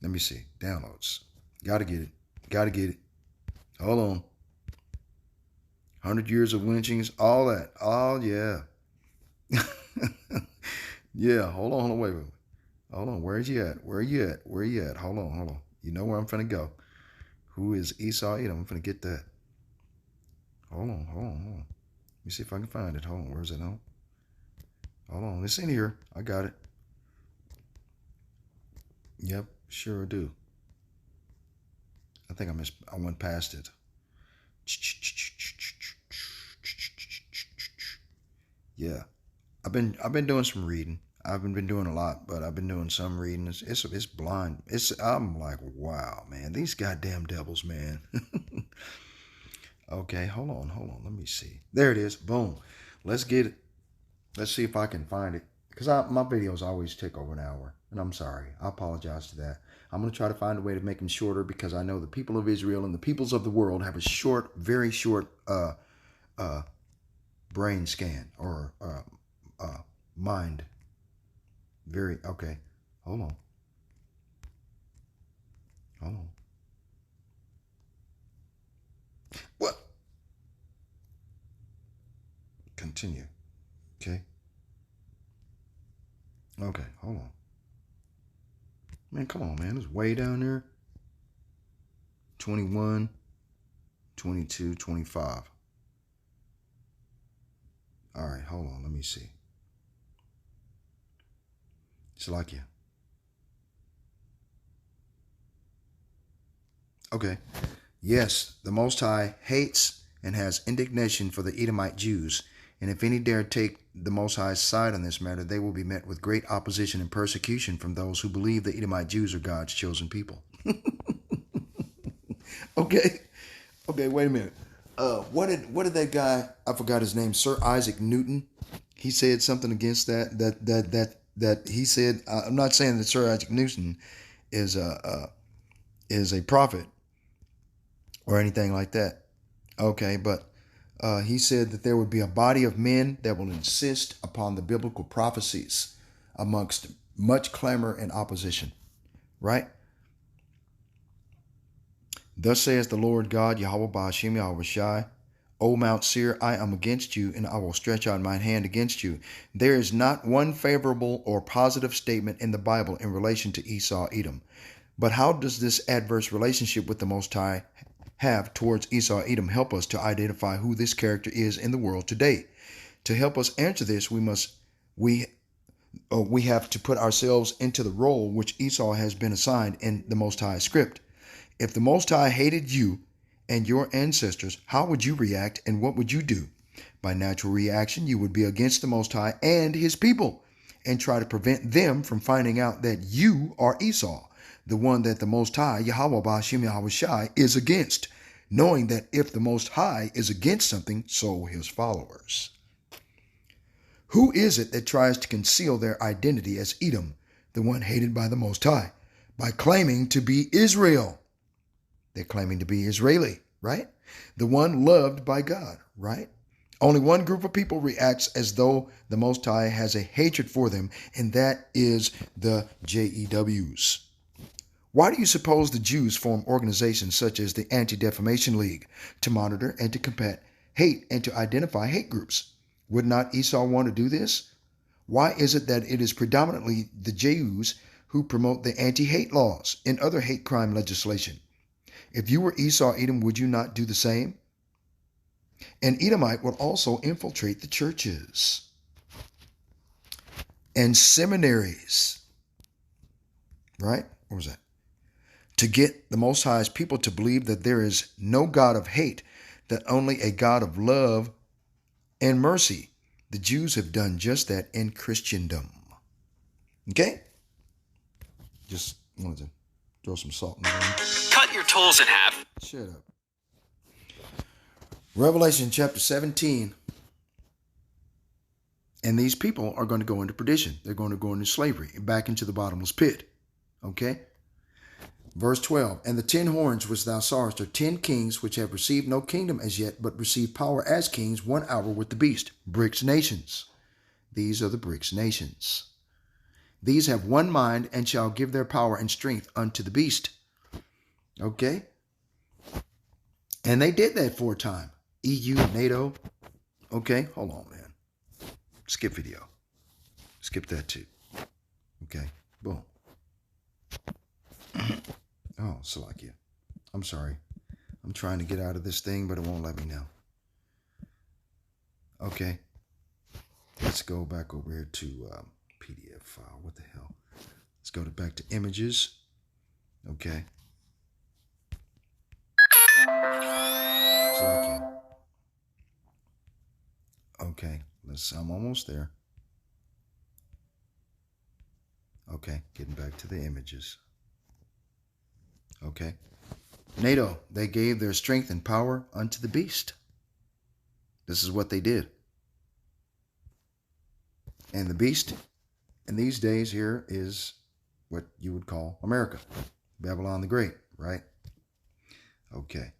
Let me see. Downloads. Gotta get it. Gotta get it. Hold on. 100 years of lynchings. All that. Oh, yeah. Yeah. Hold on. Wait. Hold on. Where is you at? Where are you at? Where are you at? Hold on. You know where I'm finna go. Who is Esau Edom? I'm finna get that. Hold on. Let me see if I can find it. Hold on. Where's it on? Hold on. It's in here. I got it. Yep. Sure do. I think I went past it. Yeah. I've been doing some reading. I haven't been doing a lot, but I've been doing some reading. It's blind. I'm like, wow, man, these goddamn devils, man. Okay, hold on. Let me see. There it is. Boom. Let's get it. Let's see if I can find it. Because my videos always take over an hour. And I'm sorry. I apologize to that. I'm going to try to find a way to make them shorter, because I know the people of Israel and the peoples of the world have a short, very short brain scan or mind. Very, okay. Hold on. What? Continue. Okay. Okay, hold on. Man, come on, man. It's way down there. 21, 22, 25. All right, hold on. Let me see. It's like you. Okay. Yes, the Most High hates and has indignation for the Edomite Jews. And if any dare take the Most High's side on this matter, they will be met with great opposition and persecution from those who believe the Edomite Jews are God's chosen people. Okay, wait a minute. What did that guy, I forgot his name, Sir Isaac Newton, he said something against that he said, I'm not saying that Sir Isaac Newton is a prophet or anything like that. Okay, but he said that there would be a body of men that will insist upon the biblical prophecies amongst much clamor and opposition. right? Thus says the Lord God, Yahweh Ba'ashem Yahweh Shai, O Mount Seir, I am against you, and I will stretch out mine hand against you. There is not one favorable or positive statement in the Bible in relation to Esau, Edom. But how does this adverse relationship with the Most High have towards Esau, Edom help us to identify who this character is in the world today? To help us answer this, we have to put ourselves into the role which Esau has been assigned in the Most High script. If the Most High hated you and your ancestors, how would you react and what would you do? By natural reaction, you would be against the Most High and his people and try to prevent them from finding out that you are Esau, the one that the Most High, Yahweh Ba'ashem Yahweh Shai, is against, knowing that if the Most High is against something, so his followers. Who is it that tries to conceal their identity as Edom, the one hated by the Most High, by claiming to be Israel? They're claiming to be Israeli, right? The one loved by God, right? Only one group of people reacts as though the Most High has a hatred for them, and that is the JEWs. Why do you suppose the Jews form organizations such as the Anti-Defamation League to monitor and to combat hate and to identify hate groups? Would not Esau want to do this? Why is it that it is predominantly the Jews who promote the anti-hate laws and other hate crime legislation? If you were Esau, Edom, would you not do the same? An Edomite will also infiltrate the churches and seminaries, right? What was that? To get the Most High's people to believe that there is no God of hate, that only a God of love and mercy. The Jews have done just that in Christendom. Okay? Just wanted to throw some salt in there. Cut your tools in half. Shut up. Revelation chapter 17. And these people are going to go into perdition. They're going to go into slavery, back into the bottomless pit. Okay? Verse 12. And the 10 horns which thou sawest are 10 kings which have received no kingdom as yet, but receive power as kings 1 hour with the beast. BRICS nations. These are the BRICS nations. These have one mind and shall give their power and strength unto the beast. Okay? And they did that for a time. EU, NATO. Okay, hold on, man. Skip video. Skip that too. Okay, boom. Oh, Salakia. I'm sorry. I'm trying to get out of this thing, but it won't let me now. Okay. Let's go back over here to PDF file. What the hell? Let's go back to images. Okay. Salakia. Okay. I'm almost there. Okay. Getting back to the images. Okay. NATO, they gave their strength and power unto the beast. This is what they did. And the beast in these days here is what you would call America. Babylon the Great, right? Okay.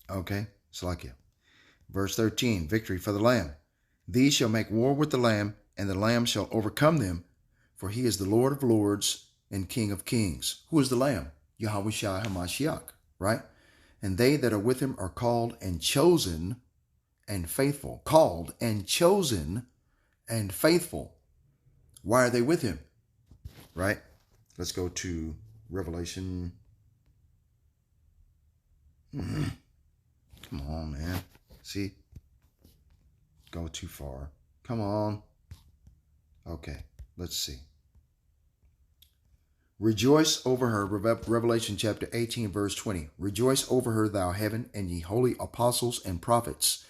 Okay. Salakia. Verse 13, victory for the Lamb. These shall make war with the Lamb, and the Lamb shall overcome them, for he is the Lord of lords and King of kings. Who is the Lamb? Yahweh Shai HaMashiach, right? And they that are with him are called and chosen and faithful. Called and chosen and faithful. Why are they with him? Right? Let's go to Revelation. Come on, man. See? Go too far. Come on. Okay, let's see. Rejoice over her, Revelation chapter 18, verse 20. Rejoice over her, thou heaven, and ye holy apostles and prophets,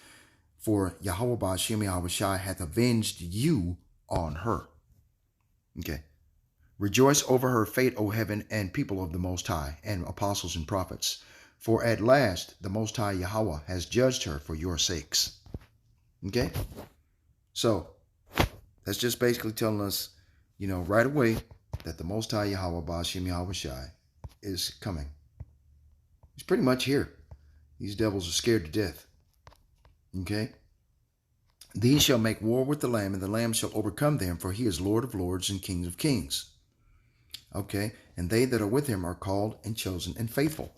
for Yahweh Ba'ashem Yahweh Shai hath avenged you on her. Okay. Rejoice over her fate, O heaven, and people of the Most High, and apostles and prophets, for at last the Most High Yahweh has judged her for your sakes. Okay? So, that's just basically telling us, right away, that the Most High Yahweh Ba'ashem Yahweh Shai is coming. He's pretty much here. These devils are scared to death. Okay? These shall make war with the Lamb, and the Lamb shall overcome them, for he is Lord of lords and King of kings. Okay, and they that are with him are called and chosen and faithful.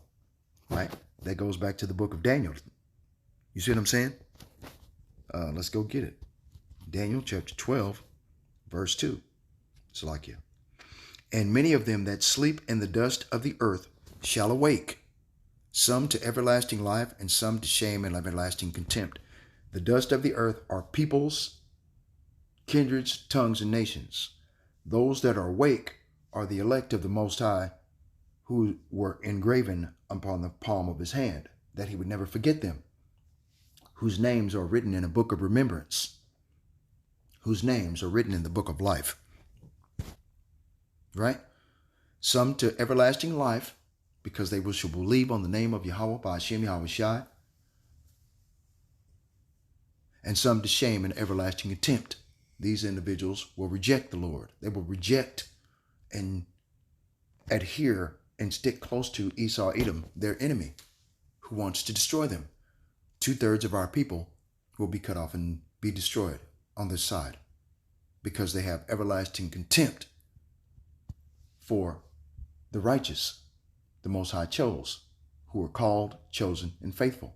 Right? That goes back to the book of Daniel. You see what I'm saying? Let's go get it. Daniel chapter 12, verse 2. Salakia. And many of them that sleep in the dust of the earth shall awake, some to everlasting life, and some to shame and everlasting contempt. The dust of the earth are peoples, kindreds, tongues, and nations. Those that are awake are the elect of the Most High, who were engraven upon the palm of his hand, that he would never forget them, whose names are written in a book of remembrance, whose names are written in the book of life. Right? Some to everlasting life, because they shall believe on the name of Yahweh by Hashem Yahweh Shai, and some to shame and everlasting contempt. These individuals will reject the Lord. They will reject and adhere and stick close to Esau Edom, their enemy, who wants to destroy them. 2/3 of our people will be cut off and be destroyed on this side, because they have everlasting contempt for the righteous, the Most High chose, who are called, chosen, and faithful.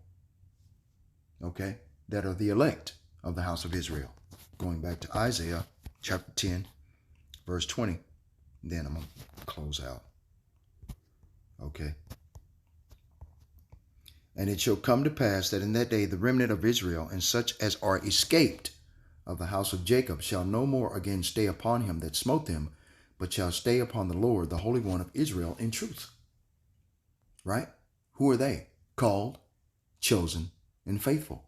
Okay? That are the elect of the house of Israel. Going back to Isaiah chapter 10, verse 20. Then I'm going to close out. Okay? And it shall come to pass that in that day the remnant of Israel, and such as are escaped of the house of Jacob, shall no more again stay upon him that smote them, but shall stay upon the Lord, the Holy One of Israel, in truth. Right? Who are they? Called, chosen, and faithful.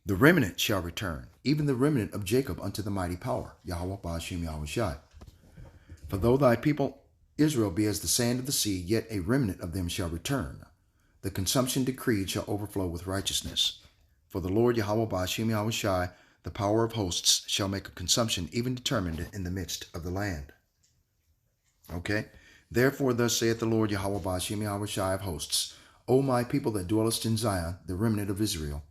The remnant shall return, even the remnant of Jacob, unto the mighty power, Yahweh Ba'ashem Yahweh Shai. For though thy people Israel be as the sand of the sea, yet a remnant of them shall return. The consumption decreed shall overflow with righteousness. For the Lord Yahweh Ba'ashem Yahweh Shai, the power of hosts, shall make a consumption even determined in the midst of the land. Okay? Therefore thus saith the Lord Yahweh Ba'ashem Yahweh Shai of hosts, O my people that dwellest in Zion, the remnant of Israel,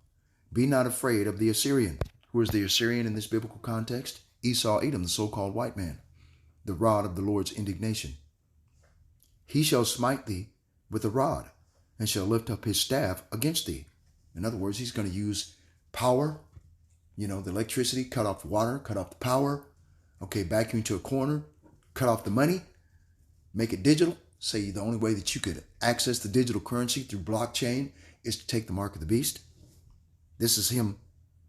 be not afraid of the Assyrian. Who is the Assyrian in this biblical context? Esau Edom, the so-called white man, the rod of the Lord's indignation. He shall smite thee with a rod, and shall lift up his staff against thee. In other words, he's going to use power, the electricity, cut off the water, cut off the power, back you into a corner, cut off the money, make it digital. Say the only way that you could access the digital currency through blockchain is to take the mark of the beast. This is him,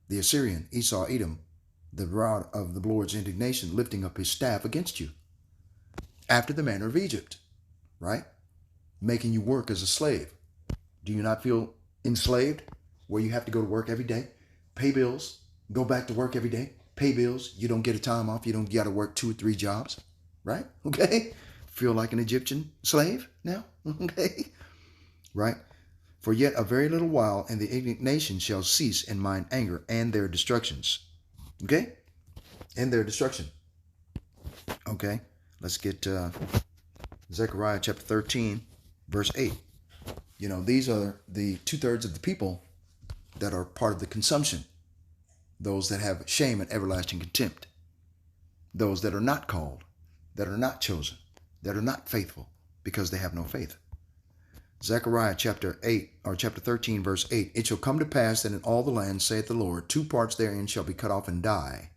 the Assyrian, Esau Edom, the rod of the Lord's indignation, lifting up his staff against you. After the manner of Egypt, right? Making you work as a slave. Do you not feel enslaved, where you have to go to work every day, pay bills, go back to work every day, pay bills, you don't get a time off, you don't got to work 2 or 3 jobs, right? Okay? Feel like an Egyptian slave now? Okay? Right? For yet a very little while, and the indignation shall cease in mine anger and their destructions. Okay? And their destruction. Okay? Let's get Zechariah chapter 13, verse 8. These are the 2/3 of the people that are part of the consumption. Those that have shame and everlasting contempt. Those that are not called, that are not chosen, that are not faithful, because they have no faith. Zechariah chapter 13, verse 8. It shall come to pass that in all the land, saith the Lord, 2 parts therein shall be cut off and die.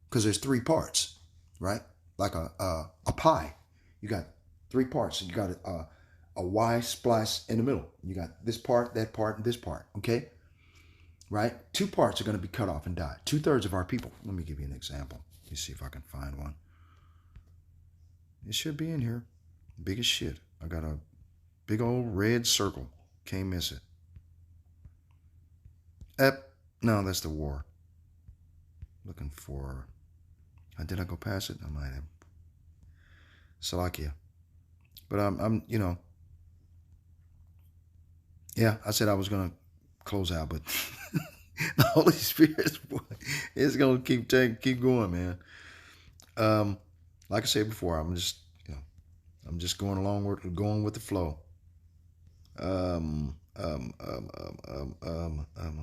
Because there's 3 parts, right? Like a pie. You got 3 parts. You got a Y splice in the middle. You got this part, that part, and this part. Okay? Right? 2 parts are going to be cut off and die. 2/3 of our people. Let me give you an example. Let me see if I can find one. It should be in here. Big as shit. I got a big old red circle. Can't miss it. No, that's the war. Looking for... Did I go past it? I might have. Salakia. But I'm yeah, I said I was going to close out, but the Holy Spirit is going to keep going, man. Like I said before, I'm just going with the flow. I'm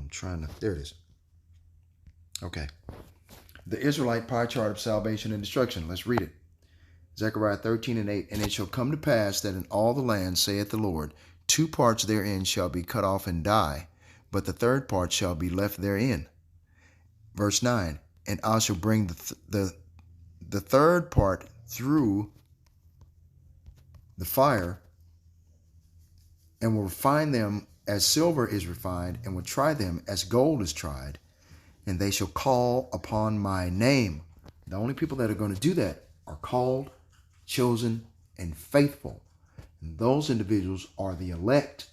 trying to, there it is. Okay. The Israelite pie chart of salvation and destruction. Let's read it. Zechariah 13:8. And it shall come to pass that in all the land, saith the Lord, 2 parts therein shall be cut off and die, but the third part shall be left therein. Verse 9. And I shall bring the third part through the fire, and will refine them as silver is refined, and will try them as gold is tried, and they shall call upon my name. The only people that are going to do that are called, chosen, and faithful. And those individuals are the elect,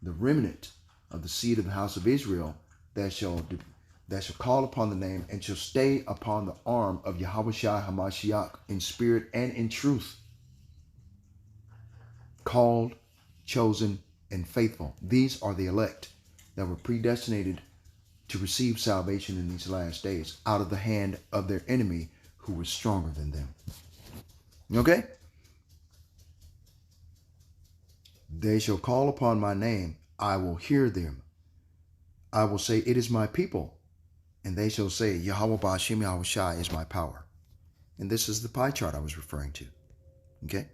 the remnant of the seed of the house of Israel that shall call upon the name and shall stay upon the arm of Yahushua HaMashiach in spirit and in truth. Called, chosen, and faithful. These are the elect that were predestinated to receive salvation in these last days out of the hand of their enemy who was stronger than them. Okay? They shall call upon my name. I will hear them. I will say, it is my people. And they shall say, Yahweh Ba'ashem Yahushai is my power. And this is the pie chart I was referring to. Okay?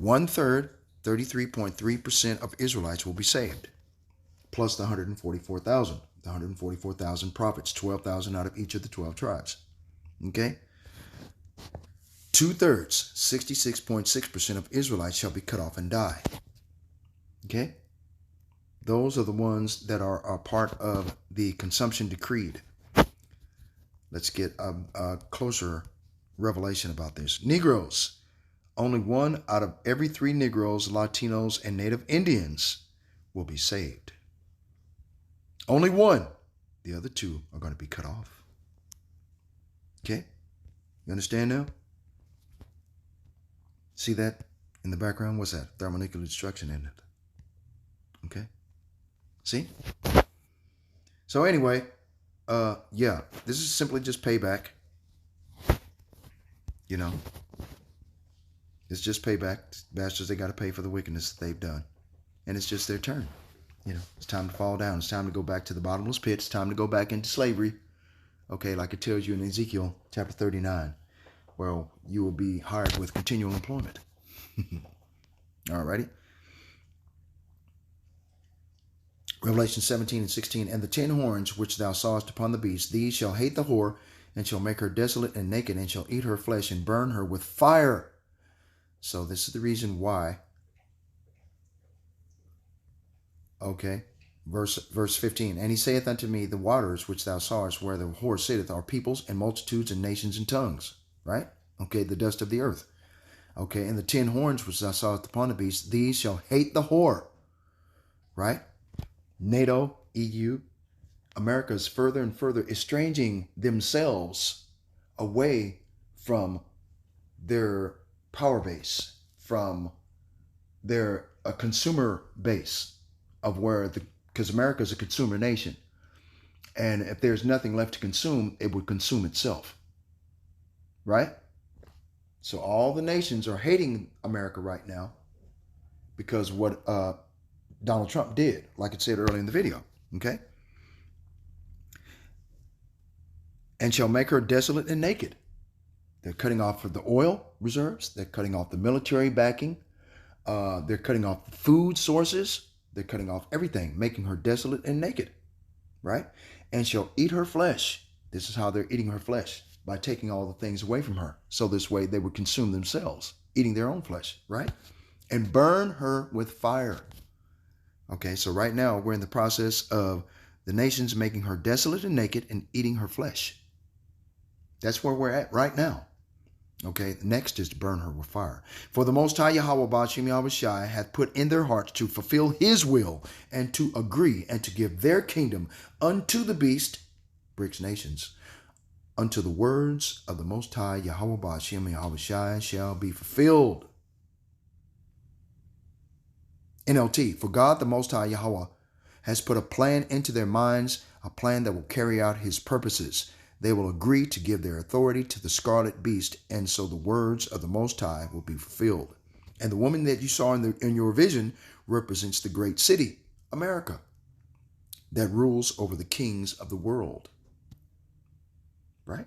1/3, 33.3% of Israelites will be saved. Plus the 144,000. The 144,000 prophets. 12,000 out of each of the 12 tribes. Okay? 2/3, 66.6% of Israelites shall be cut off and die. Okay? Those are the ones that are a part of the consumption decreed. Let's get a closer revelation about this. Negroes. Only 1 out of every 3 Negroes, Latinos, and Native Indians will be saved. Only 1. The other 2 are going to be cut off. Okay? You understand now? See that in the background? What's that? Thermonuclear destruction, isn't it? Okay? See? So anyway, yeah, this is simply just payback. You know? It's just payback. Bastards, they got to pay for the wickedness that they've done. And it's just their turn. You know, it's time to fall down. It's time to go back to the bottomless pit. It's time to go back into slavery. Okay, like it tells you in Ezekiel chapter 39, where you will be hired with continual employment. Alrighty. Revelation 17:16. And the 10 horns which thou sawest upon the beast, these shall hate the whore, and shall make her desolate and naked, and shall eat her flesh, and burn her with fire. So this is the reason why. Okay. Verse 15. And he saith unto me, the waters which thou sawest where the whore sitteth are peoples and multitudes and nations and tongues. Right? Okay. The dust of the earth. Okay. And the 10 horns which thou sawest upon the beast, these shall hate the whore. Right? NATO, EU, America is further and further estranging themselves away from their power base, from their consumer base of where because America is a consumer nation. And if there's nothing left to consume, it would consume itself. Right? So all the nations are hating America right now because what Donald Trump did, like it said earlier in the video. Okay? And shall make her desolate and naked. They're cutting off the oil reserves. They're cutting off the military backing. They're cutting off the food sources. They're cutting off everything, making her desolate and naked. Right? And shall eat her flesh. This is how they're eating her flesh, by taking all the things away from her. So this way they would consume themselves, eating their own flesh. Right? And burn her with fire. Okay, so right now we're in the process of the nations making her desolate and naked and eating her flesh. That's where we're at right now. Okay, the next is to burn her with fire. For the Most High Yahweh Ba'ashem Yahushai hath put in their hearts to fulfill his will and to agree and to give their kingdom unto the beast, BRICS nations, unto the words of the Most High Yahweh Ba'ashem Yahushai shall be fulfilled. NLT, for God the Most High Yahweh has put a plan into their minds, a plan that will carry out his purposes. They will agree to give their authority to the scarlet beast, and so the words of the Most High will be fulfilled. And the woman that you saw in your vision represents the great city America that rules over the kings of the world. Right?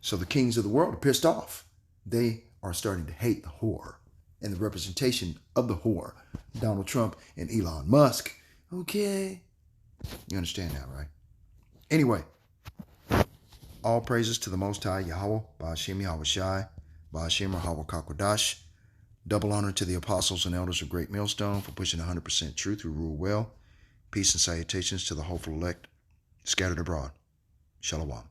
So the kings of the world are pissed off. They are starting to hate the whore and the representation of the whore, Donald Trump and Elon Musk. Okay. You understand that, right? Anyway, all praises to the Most High Yahweh, Ba'ashem Yahweh Shai, Ba'ashem Yahweh Kakwadash. Double honor to the apostles and elders of Great Millstone for pushing 100% truth who rule well. Peace and salutations to the hopeful elect scattered abroad. Shalom.